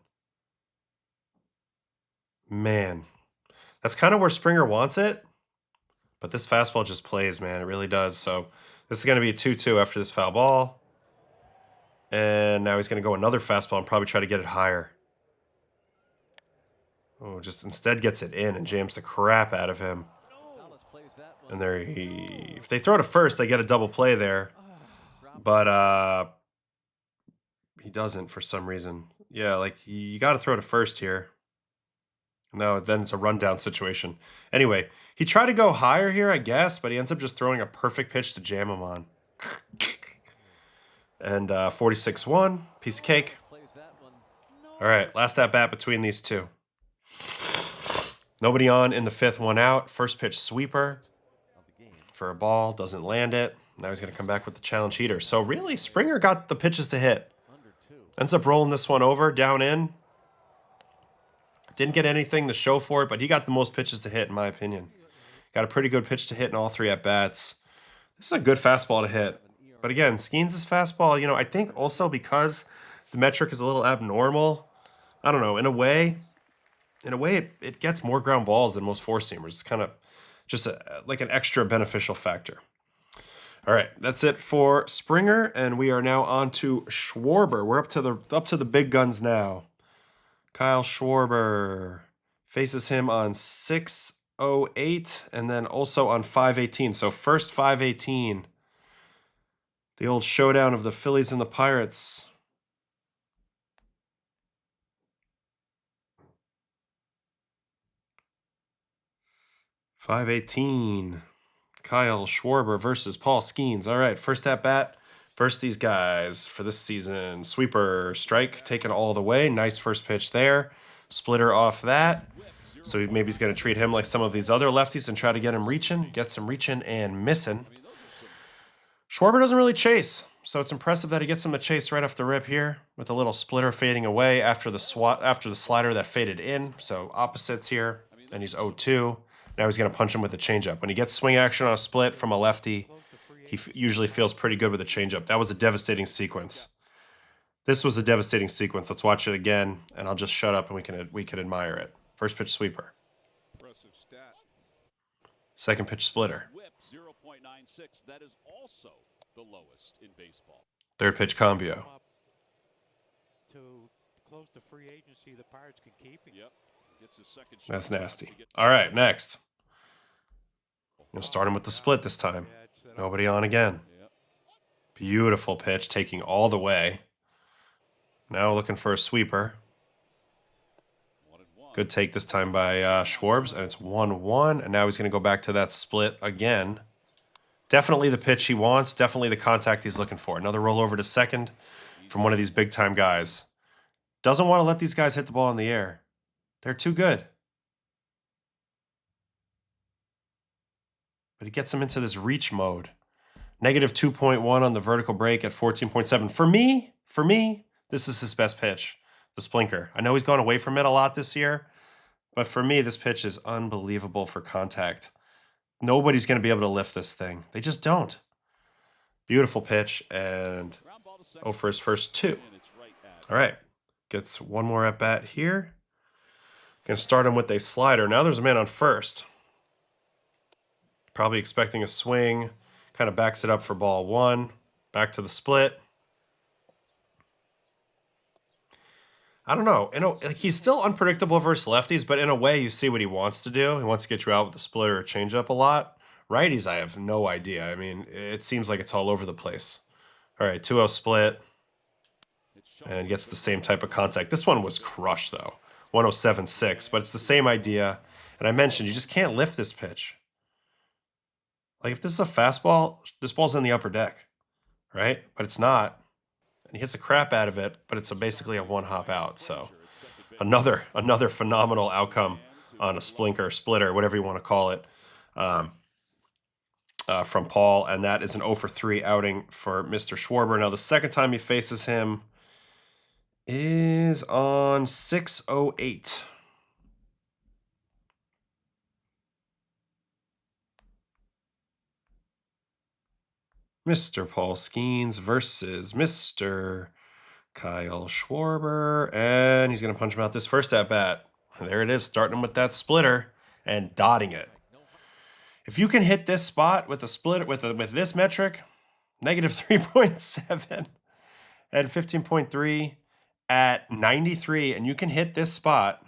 Man, that's kind of where Springer wants it. But this fastball just plays, man. It really does. So this is going to be a 2-2 after this foul ball. And now he's going to go another fastball and probably try to get it higher. Oh, just instead gets it in and jams the crap out of him. And there if they throw to first, they get a double play there. But he doesn't for some reason. Yeah, like you got to throw to first here. No, then it's a rundown situation. Anyway, he tried to go higher here, I guess, but he ends up just throwing a perfect pitch to jam him on. And 46-1, piece of cake. All right, last at bat between these two. Nobody on in the 5th, 1 out. First pitch sweeper for a ball, doesn't land it. Now he's going to come back with the challenge heater. So really, Springer got the pitches to hit. Ends up rolling this one over, down in. Didn't get anything to show for it, but he got the most pitches to hit, in my opinion. Got a pretty good pitch to hit in all 3 at-bats. This is a good fastball to hit. But again, Skenes' fastball, I think also because the metric is a little abnormal, I don't know, in a way it gets more ground balls than most 4-seamers. It's kind of just like an extra beneficial factor. All right, that's it for Springer, and we are now on to Schwarber. We're up to the big guns now. Kyle Schwarber faces him on 6/08 and then also on 5/18. So first 5/18 The old showdown of the Phillies and the Pirates. .518. Kyle Schwarber versus Paul Skenes. All right, first at bat. First these guys for this season. Sweeper, strike, taken all the way. Nice first pitch there. Splitter off that. So maybe he's going to treat him like some of these other lefties and try to get him reaching. Gets him reaching and missing. Schwarber doesn't really chase, so it's impressive that he gets him to chase right off the rip here with a little splitter fading away after the slider that faded in. So opposites here, and he's 0-2. Now he's going to punch him with a changeup. When he gets swing action on a split from a lefty, he usually feels pretty good with a changeup. That was a devastating sequence. This was a devastating sequence. Let's watch it again, and I'll just shut up and we can admire it. First pitch sweeper. Second pitch splitter. That is also the lowest in baseball. Third pitch combio. To close the free agency, the Pirates can keep him. Yep. Gets his second. That's nasty. All right, next. Gonna start him with the split this time. Nobody on again. Beautiful pitch, taking all the way. Now looking for a sweeper. Good take this time by Schwarbs, and it's 1-1. And now he's going to go back to that split again. Definitely the pitch he wants. Definitely the contact he's looking for. Another rollover to second from one of these big-time guys. Doesn't want to let these guys hit the ball in the air. They're too good. But he gets them into this reach mode. Negative 2.1 on the vertical break at 14.7. For me, this is his best pitch, the splinker. I know he's gone away from it a lot this year, but for me, this pitch is unbelievable for contact. Nobody's going to be able to lift this thing. They just don't. Beautiful pitch, and for his first two. All right, gets one more at bat here. Going to start him with a slider. Now there's a man on first. Probably expecting a swing. Kind of backs it up for ball one. Back to the split. I don't know. Like he's still unpredictable versus lefties, but in a way, you see what he wants to do. He wants to get you out with a splitter or changeup a lot. Righties, I have no idea. I mean, it seems like it's all over the place. All right, 2-0 split. And gets the same type of contact. This one was crushed, though. 107.6, but it's the same idea. And I mentioned, you just can't lift this pitch. Like, if this is a fastball, this ball's in the upper deck, right? But it's not. And he hits the crap out of it, but it's basically a one-hop out. So another phenomenal outcome on a splitter, whatever you want to call it, from Paul. And that is an 0-for-3 outing for Mr. Schwarber. Now, the second time he faces him is on 6-08. Mr. Paul Skenes versus Mr. Kyle Schwarber. And he's going to punch him out this first at-bat. There it is, starting him with that splitter and dotting it. If you can hit this spot with a split with this metric, negative 3.7 at 15.3 at 93, and you can hit this spot,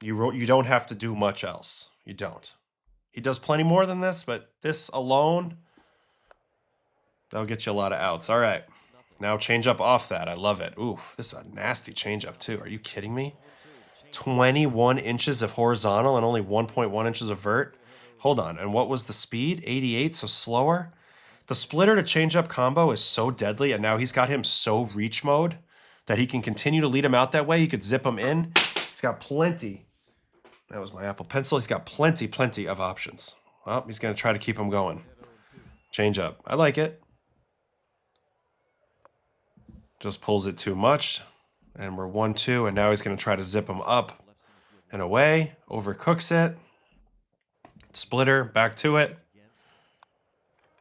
you don't have to do much else. You don't. He does plenty more than this, but this alone, that'll get you a lot of outs. All right. Now change up off that. I love it. Ooh, this is a nasty change up too. Are you kidding me? 21 inches of horizontal and only 1.1 inches of vert. Hold on. And what was the speed? 88, so slower. The splitter to change up combo is so deadly, and now he's got him so reach mode that he can continue to lead him out that way. He could zip him in. He's got plenty. That was my Apple Pencil. He's got plenty of options. Well, he's going to try to keep him going. Change up. I like it. Just pulls it too much. And we're 1-2, and now he's going to try to zip him up and away. Overcooks it. Splitter, back to it.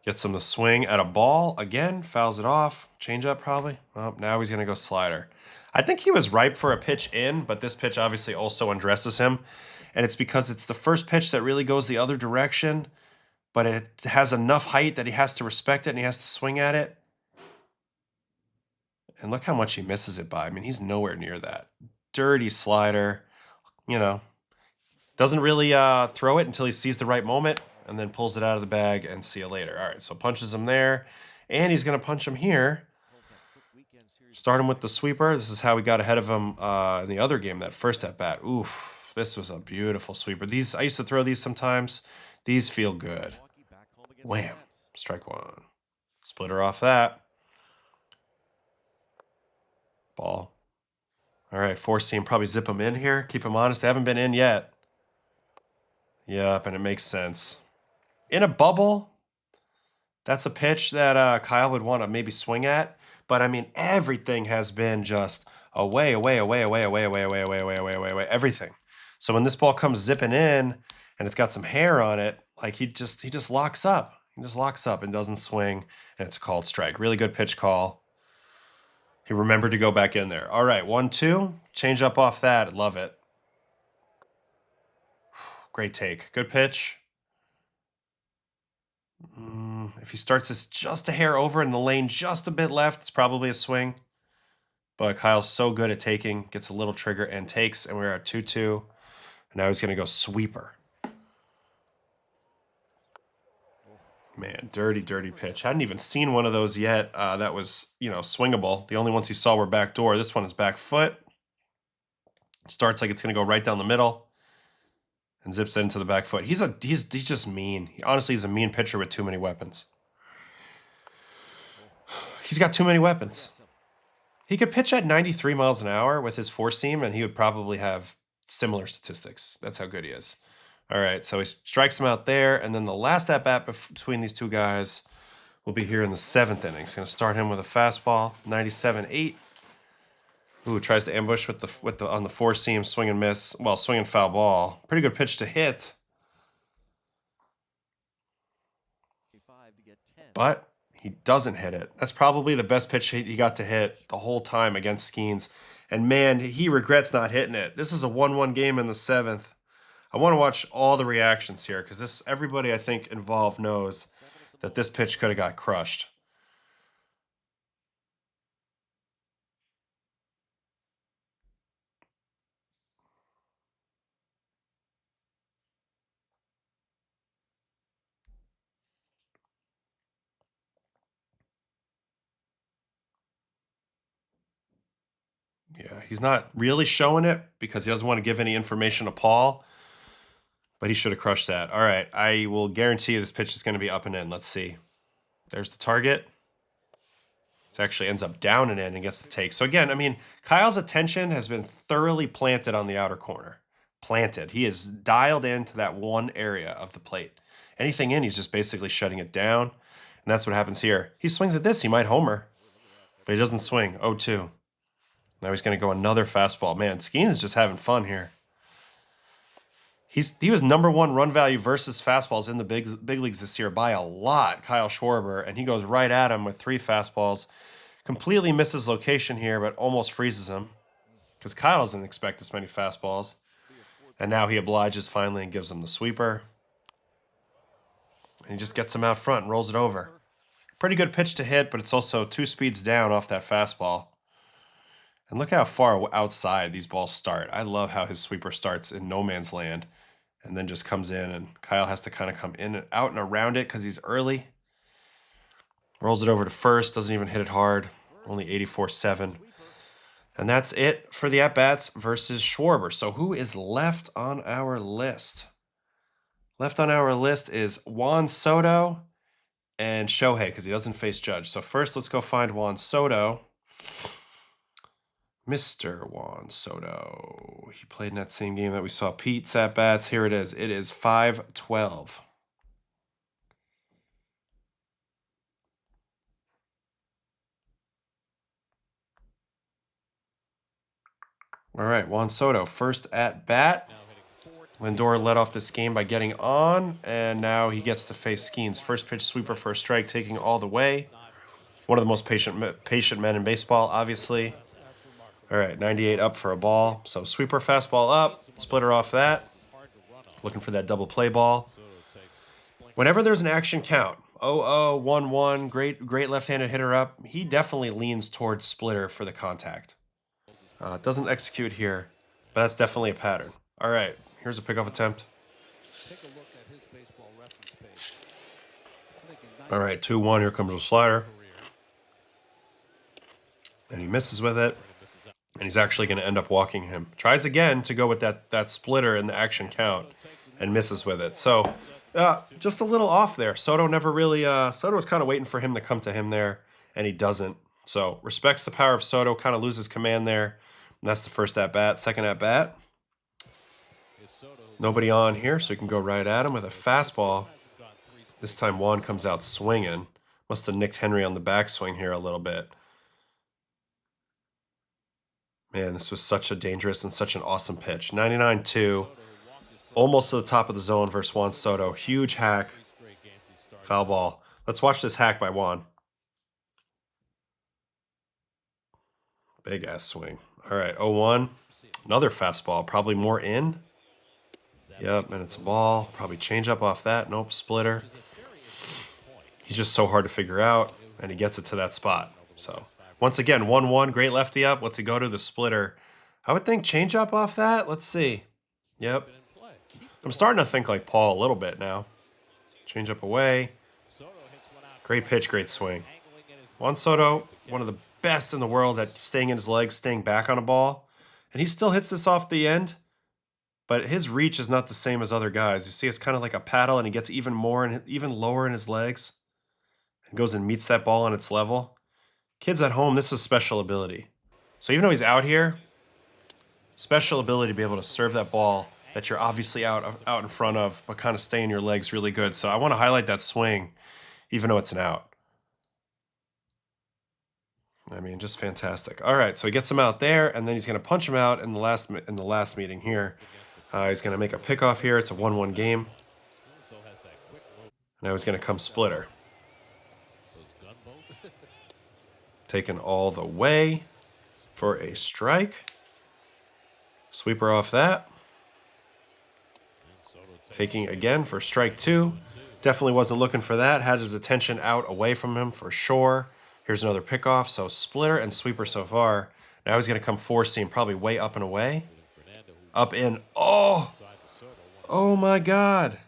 Gets him to swing at a ball. Again, fouls it off. Change up probably. Oh, now he's going to go slider. I think he was ripe for a pitch in, but this pitch obviously also undresses him. And it's because it's the first pitch that really goes the other direction, but it has enough height that he has to respect it and he has to swing at it. And look how much he misses it by. I mean, he's nowhere near that. Dirty slider, doesn't really throw it until he sees the right moment and then pulls it out of the bag and see you later. All right, so punches him there. And he's going to punch him here. Start him with the sweeper. This is how we got ahead of him in the other game, that first at bat. Oof, this was a beautiful sweeper. These, I used to throw these sometimes. These feel good. Wham, strike one. Splitter off that. Ball. All right, four seam, probably zip them in here. Keep them honest. They haven't been in yet. Yep, and it makes sense. In a bubble, that's a pitch that Kyle would want to maybe swing at. But, I mean, everything has been just away, everything. So when this ball comes zipping in and it's got some hair on it, like he just locks up. He just locks up and doesn't swing, and it's a called strike. Really good pitch call. He remembered to go back in there. All right, 1-2. Change up off that. Love it. Great take. Good pitch. If he starts this just a hair over in the lane, just a bit left, it's probably a swing. But Kyle's so good at taking, gets a little trigger and takes, and we're at 2-2. And now he's going to go sweeper. Man, dirty, dirty pitch. Hadn't even seen one of those yet that was, swingable. The only ones he saw were back door. This one is back foot. Starts like it's going to go right down the middle and zips into the back foot. He's just mean. Honestly, he's a mean pitcher with too many weapons. He's got too many weapons. He could pitch at 93 miles an hour with his four seam, and he would probably have similar statistics. That's how good he is. All right, so he strikes him out there, and then the last at-bat between these two guys will be here in the 7th inning. He's going to start him with a fastball, 97-8. Ooh, tries to ambush with the on the four seam, swing and miss. Well, swing and foul ball. Pretty good pitch to hit. But he doesn't hit it. That's probably the best pitch he got to hit the whole time against Skenes. And man, he regrets not hitting it. This is a 1-1 game in the 7th. I want to watch all the reactions here because everybody I think involved knows that this pitch could have got crushed. Yeah, he's not really showing it because he doesn't want to give any information to Paul. But he should have crushed that. All right, I will guarantee you this pitch is going to be up and in. Let's see. There's the target. It actually ends up down and in and gets the take. So again, I mean, Kyle's attention has been thoroughly planted on the outer corner. Planted. He is dialed into that one area of the plate. Anything in, he's just basically shutting it down. And that's what happens here. He swings at this. He might homer. But he doesn't swing. 0-2. Now he's going to go another fastball. Man, Skenes is just having fun here. He was #1 run value versus fastballs in the big leagues this year by a lot, Kyle Schwarber, and he goes right at him with 3 fastballs. Completely misses location here, but almost freezes him because Kyle doesn't expect this many fastballs. And now he obliges finally and gives him the sweeper. And he just gets him out front and rolls it over. Pretty good pitch to hit, but it's also 2 speeds down off that fastball. And look how far outside these balls start. I love how his sweeper starts in no man's land and then just comes in, and Kyle has to kind of come in and out and around it because he's early. Rolls it over to first, doesn't even hit it hard. Only 84-7. And that's it for the at-bats versus Schwarber. So who is left on our list? Left on our list is Juan Soto and Shohei because he doesn't face Judge. So first, let's go find Juan Soto. Mr. Juan Soto. He played in that same game that we saw Pete's at-bats. Here it is. It is 5-12. All right, Juan Soto, first at-bat. Lindor led off this game by getting on, and now he gets to face Skenes. First pitch sweeper for a strike, taking all the way. One of the most patient men in baseball, obviously. All right, 98 up for a ball. So sweeper, fastball up, splitter off that. Looking for that double play ball. Whenever there's an action count, 0-0, 1-1, great left-handed hitter up, he definitely leans towards splitter for the contact. Doesn't execute here, but that's definitely a pattern. All right, here's a pickoff attempt. All right, 2-1, here comes the slider. And he misses with it. And he's actually going to end up walking him. Tries again to go with that splitter in the action count and misses with it. So just a little off there. Soto never really, Soto was kind of waiting for him to come to him there, and he doesn't. So respects the power of Soto, kind of loses command there. And that's the first at-bat. Second at-bat. Nobody on here, so he can go right at him with a fastball. This time Juan comes out swinging. Must have nicked Henry on the backswing here a little bit. Man, this was such a dangerous and such an awesome pitch. 99-2. Almost to the top of the zone versus Juan Soto. Huge hack. Foul ball. Let's watch this hack by Juan. Big ass swing. All right, 0-1. Another fastball. Probably more in. Yep, and it's a ball. Probably change up off that. Nope, splitter. He's just so hard to figure out, and he gets it to that spot. So, once again, 1-1. Great lefty up. What's he go to? The splitter. I would think change up off that. Let's see. Yep. I'm starting to think like Paul a little bit now. Change up away. Great pitch, great swing. Juan Soto, one of the best in the world at staying in his legs, staying back on a ball. And he still hits this off the end. But his reach is not the same as other guys. You see, it's kind of like a paddle, and he gets even more and even lower in his legs. And goes and meets that ball on its level. Kids at home, this is special ability. So even though he's out here, special ability to be able to serve that ball that you're obviously out in front of, but kind of stay in your legs really good. So I want to highlight that swing, even though it's an out. I mean, just fantastic. All right, so he gets him out there, and then he's going to punch him out in the last meeting here. He's going to make a pickoff here. It's a 1-1 game. Now he's going to come splitter. Taken all the way for a strike. Sweeper off that. Taking again for strike 2. Definitely wasn't looking for that. Had his attention out away from him for sure. Here's another pickoff. So splitter and sweeper so far. Now he's going to come four seam, probably way up and away. Up in. Oh! Oh my God.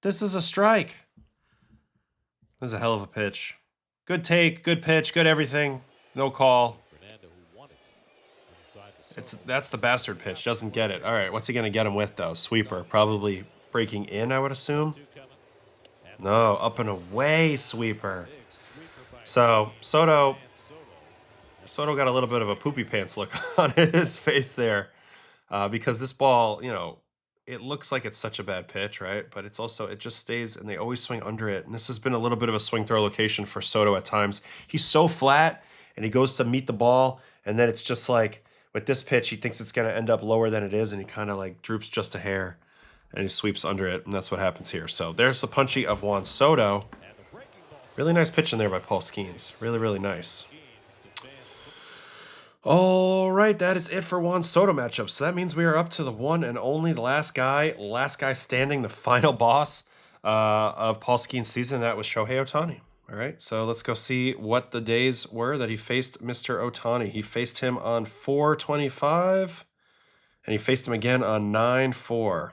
This is a strike. This is a hell of a pitch. Good take, good pitch, good everything. No call. That's the bastard pitch. Doesn't get it. All right, what's he going to get him with, though? Sweeper. Probably breaking in, I would assume. No, up and away sweeper. So, Soto got a little bit of a poopy pants look on his face there. Because this ball, you know, it looks like it's such a bad pitch, right? But it's also, it just stays, and they always swing under it. And this has been a little bit of a swing throw location for Soto at times. He's so flat, and he goes to meet the ball, and then it's just like, with this pitch, he thinks it's going to end up lower than it is, and he kind of like droops just a hair, and he sweeps under it, and that's what happens here. So there's the punchy of Juan Soto. Really nice pitch in there by Paul Skenes. Really, really nice. All right, that is it for Juan Soto matchup. So that means we are up to the one and only, the last guy standing, the final boss of Paul Skenes' season. That was Shohei Ohtani. All right, so let's go see what the days were that he faced Mr. Ohtani. He faced him on 4/25, and he faced him again on 9/4.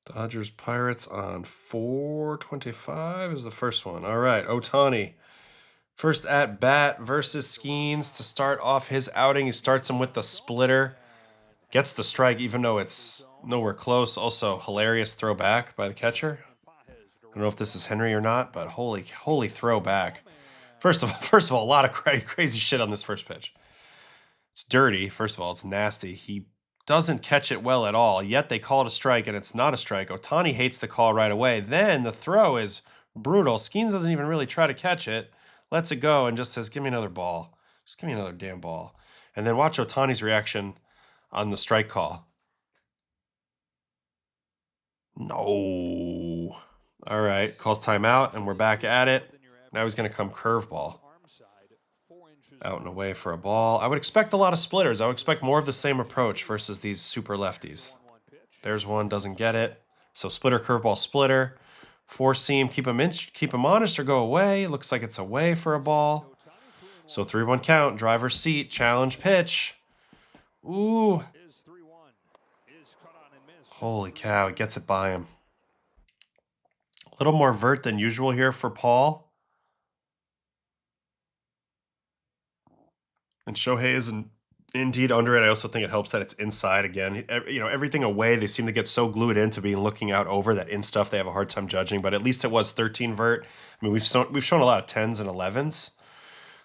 Dodgers Pirates on 4/25 is the first one. All right, Ohtani. First at bat versus Skenes to start off his outing. He starts him with the splitter. Gets the strike even though it's nowhere close. Also, hilarious throwback by the catcher. I don't know if this is Henry or not, but holy throwback. First of all, a lot of crazy shit on this first pitch. It's dirty. First of all, it's nasty. He doesn't catch it well at all, yet they call it a strike, and it's not a strike. Ohtani hates the call right away. Then the throw is brutal. Skenes doesn't even really try to catch it, lets it go, and just says, give me another ball. Just give me another damn ball. And then watch Ohtani's reaction on the strike call. No. All right, calls timeout, and we're back at it. Now he's going to come curveball. Out and away for a ball. I would expect a lot of splitters. I would expect more of the same approach versus these super lefties. There's one, doesn't get it. So splitter, curveball, splitter. Four seam, keep him honest or go away. Looks like it's away for a ball. So 3-1 count, driver's seat, challenge pitch. Ooh. Holy cow, he gets it by him. A little more vert than usual here for Paul. And Shohei is indeed under it. I also think it helps that it's inside again. You know, everything away, they seem to get so glued into being looking out over that in stuff they have a hard time judging. But at least it was 13 vert. I mean, we've shown a lot of 10s and 11s.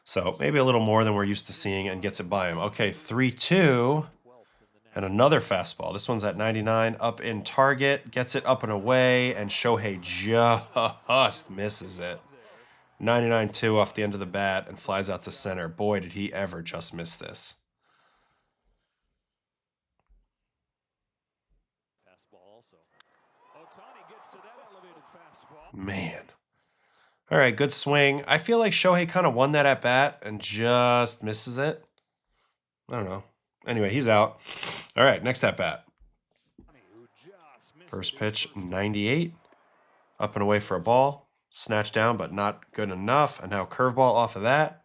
So maybe a little more than we're used to seeing, and gets it by him. Okay, 3-2. And another fastball. This one's at 99, up in target, gets it up and away, and Shohei just misses it. 99-2 off the end of the bat and flies out to center. Boy, did he ever just miss this. Fastball also. Ohtani gets to that elevated fastball. Man. All right, good swing. I feel like Shohei kind of won that at bat and just misses it. I don't know. Anyway, he's out. All right, next at bat. First pitch, 98. Up and away for a ball. Snatched down, but not good enough. And now curveball off of that.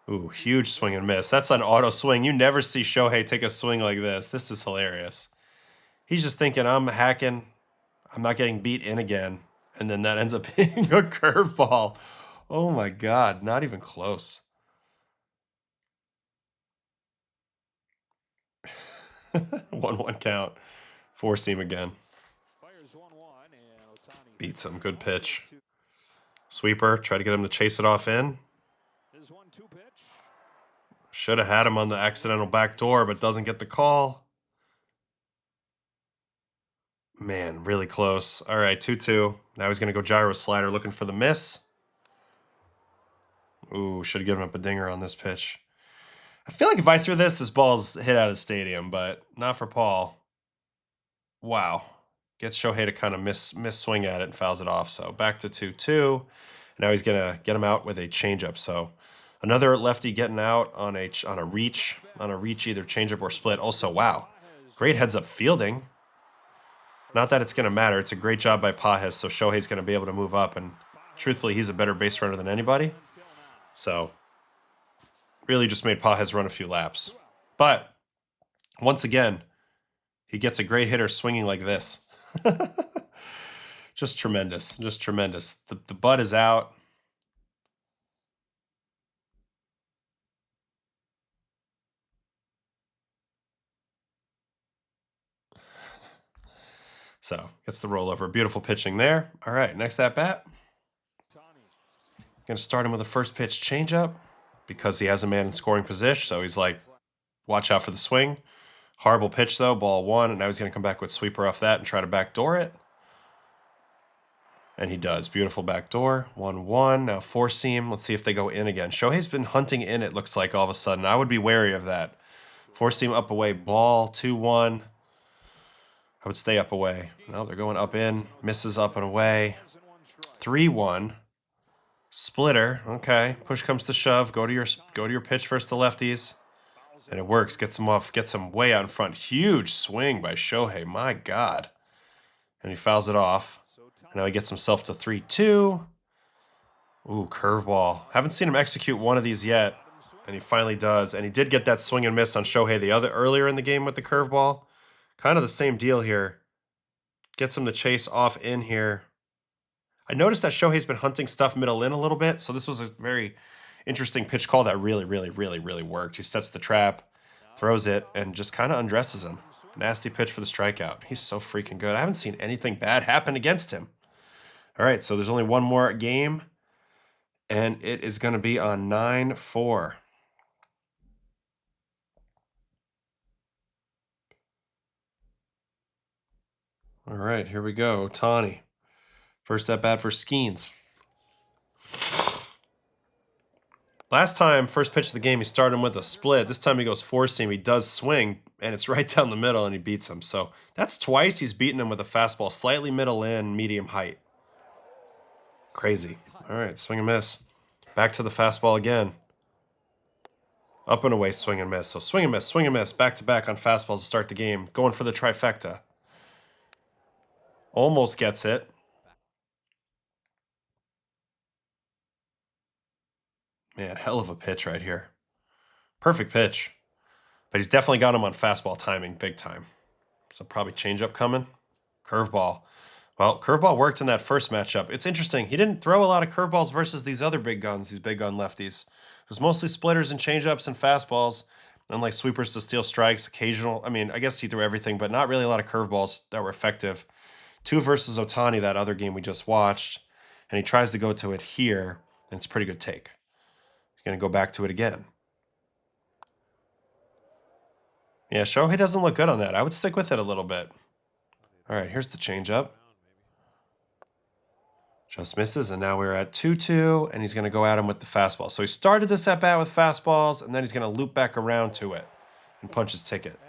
Ooh, huge swing and miss. That's an auto swing. You never see Shohei take a swing like this. This is hilarious. He's just thinking, I'm hacking. I'm not getting beat in again. And then that ends up being a curveball. Oh my God, not even close. 1-1 count. Four seam again. Beats him. Good pitch. Sweeper. Try to get him to chase it off in. Should have had him on the accidental back door, but doesn't get the call. Man, really close. All right, 2-2. Now he's going to go gyro slider looking for the miss. Ooh, should have given up a dinger on this pitch. I feel like if I threw this ball's hit out of the stadium, but not for Paul. Wow. Gets Shohei to kind of miss swing at it and fouls it off. So back to 2-2. Now he's going to get him out with a changeup. So another lefty getting out on a reach, either changeup or split. Also, wow, great heads-up fielding. Not that it's going to matter. It's a great job by Pages, so Shohei's going to be able to move up. And truthfully, he's a better base runner than anybody. So really just made Pages run a few laps. But once again, he gets a great hitter swinging like this. Just tremendous. Just tremendous. The butt is out. So gets the rollover. Beautiful pitching there. All right, next at bat. Going to start him with a first pitch changeup because he has a man in scoring position. So he's like, watch out for the swing. Horrible pitch though, ball one. And now he's going to come back with sweeper off that and try to backdoor it. And he does. Beautiful backdoor. 1-1. Now four seam. Let's see if they go in again. Shohei's been hunting in, it looks like, all of a sudden. I would be wary of that. Four seam up away. Ball. 2-1. I would stay up away. No, they're going up in. Misses up and away. 3-1. Splitter. Okay. Push comes to shove. Go to your pitch versus the lefties. And it works. Gets him off. Gets him way out in front. Huge swing by Shohei. My God. And he fouls it off. And now he gets himself to 3-2. Ooh, curveball. Haven't seen him execute one of these yet. And he finally does. And he did get that swing and miss on Shohei earlier in the game with the curveball. Kind of the same deal here. Gets him to chase off in here. I noticed that Shohei's been hunting stuff middle in a little bit. So this was a very interesting pitch call that really worked. He sets the trap, throws it, and just kind of undresses him. Nasty pitch for the strikeout. He's so freaking good. I haven't seen anything bad happen against him. All right, so there's only one more game, and it is going to be on 9-4. All right, here we go. Ohtani. First at bat for Skenes. Last time, first pitch of the game, he started him with a split. This time he goes four seam. He does swing, and it's right down the middle, and he beats him. So that's twice he's beaten him with a fastball, slightly middle in, medium height. Crazy. All right, swing and miss. Back to the fastball again. Up and away, swing and miss. So swing and miss, back-to-back on fastballs to start the game. Going for the trifecta. Almost gets it. Man, hell of a pitch right here. Perfect pitch. But he's definitely got him on fastball timing big time. So probably changeup coming. Curveball. Well, curveball worked in that first matchup. It's interesting. He didn't throw a lot of curveballs versus these other big guns, these big gun lefties. It was mostly splitters and changeups and fastballs, and like sweepers to steal strikes, occasional. I mean, I guess he threw everything, but not really a lot of curveballs that were effective. 2 versus Ohtani, that other game we just watched, and he tries to go to it here, and it's a pretty good take. He's going to go back to it again. Yeah, Shohei doesn't look good on that. I would stick with it a little bit. All right, here's the changeup. Just misses, and now we're at 2-2, and he's going to go at him with the fastball. So he started this at-bat with fastballs, and then he's going to loop back around to it and punch his ticket.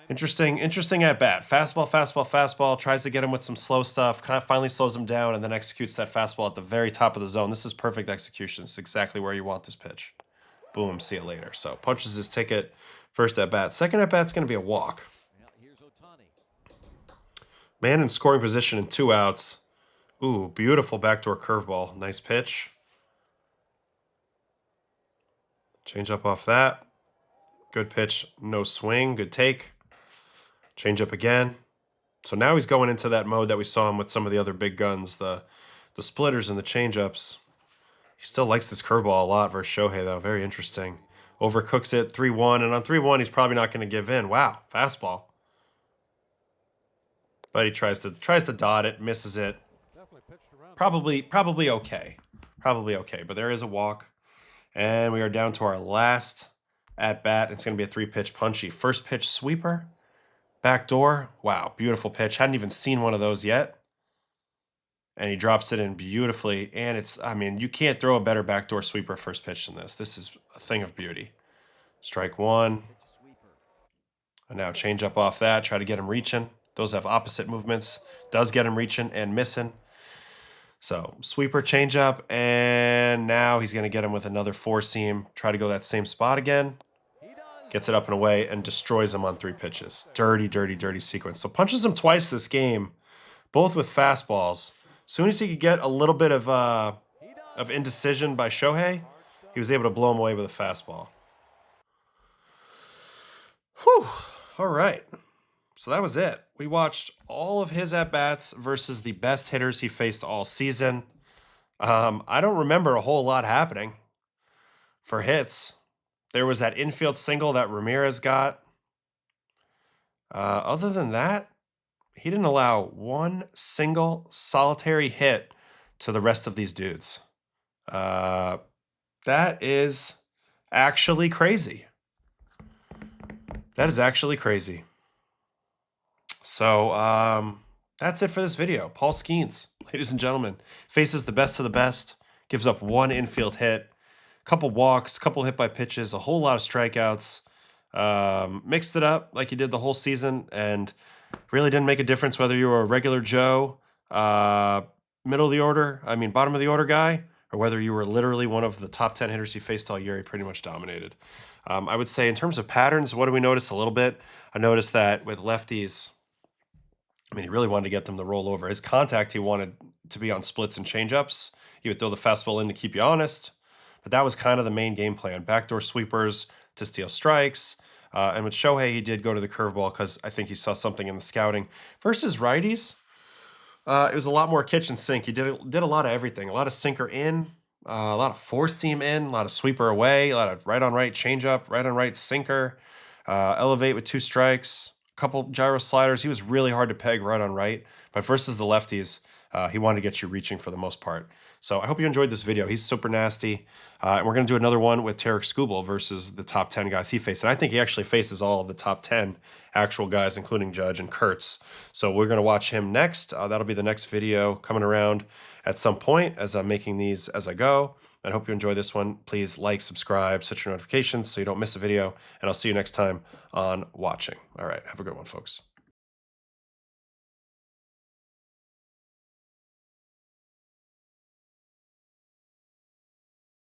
Interesting at-bat. Fastball, fastball, fastball. Tries to get him with some slow stuff, kind of finally slows him down, and then executes that fastball at the very top of the zone. This is perfect execution. It's exactly where you want this pitch. Boom, see you later. So punches his ticket, first at-bat. Second at-bat's going to be a walk. Man in scoring position and 2 outs. Ooh, beautiful backdoor curveball. Nice pitch. Change up off that. Good pitch, no swing, good take. Change up again. So now he's going into that mode that we saw him with some of the other big guns, the splitters and the changeups. He still likes this curveball a lot versus Shohei, though. Very interesting. Overcooks it, 3-1, and on 3-1, he's probably not going to give in. Wow, fastball. But he tries to dot it, misses it. Probably okay. Probably okay, but there is a walk. And we are down to our last at-bat. It's going to be a 3-pitch punchy. First pitch sweeper. Backdoor. Wow, beautiful pitch. Hadn't even seen one of those yet. And he drops it in beautifully. And it's, I mean, you can't throw a better backdoor sweeper first pitch than this. This is a thing of beauty. Strike 1. And now change up off that. Try to get him reaching. Those have opposite movements. Does get him reaching and missing. So sweeper, changeup, and now he's going to get him with another 4-seam. Try to go that same spot again. Gets it up and away and destroys him on 3 pitches. Dirty, dirty, dirty sequence. So punches him twice this game, both with fastballs. As soon as he could get a little bit of indecision by Shohei, he was able to blow him away with a fastball. Whew. All right. So that was it. We watched all of his at-bats versus the best hitters he faced all season. I don't remember a whole lot happening for hits. There was that infield single that Ramirez got. Other than that, he didn't allow one single solitary hit to the rest of these dudes. That is actually crazy. That is actually crazy. So that's it for this video. Paul Skenes, ladies and gentlemen, faces the best of the best, gives up 1 infield hit, couple walks, couple hit by pitches, a whole lot of strikeouts, mixed it up like he did the whole season, and really didn't make a difference whether you were a regular Joe, bottom of the order guy, or whether you were literally one of the top 10 hitters he faced all year. He pretty much dominated. I would say in terms of patterns, what do we notice a little bit? I noticed that with lefties, I mean, he really wanted to get them to roll over. His contact, he wanted to be on splits and changeups. He would throw the fastball in to keep you honest. But that was kind of the main game plan. Backdoor sweepers to steal strikes. And with Shohei, he did go to the curveball because I think he saw something in the scouting. Versus righties, it was a lot more kitchen sink. He did a lot of everything. A lot of sinker in, a lot of 4-seam in, a lot of sweeper away, a lot of right-on-right changeup, right-on-right sinker, elevate with 2 strikes, couple gyro sliders. He was really hard to peg right on right, but versus the lefties, he wanted to get you reaching for the most part. So I hope you enjoyed this video. He's super nasty. And we're going to do another one with Tarek Skubal versus the top 10 guys he faced. And I think he actually faces all of the top 10 actual guys, including Judge and Kurtz. So we're going to watch him next. That'll be the next video coming around at some point as I'm making these as I go. And I hope you enjoy this one. Please like, subscribe, set your notifications so you don't miss a video. And I'll see you next time on watching. All right, have a good one, folks.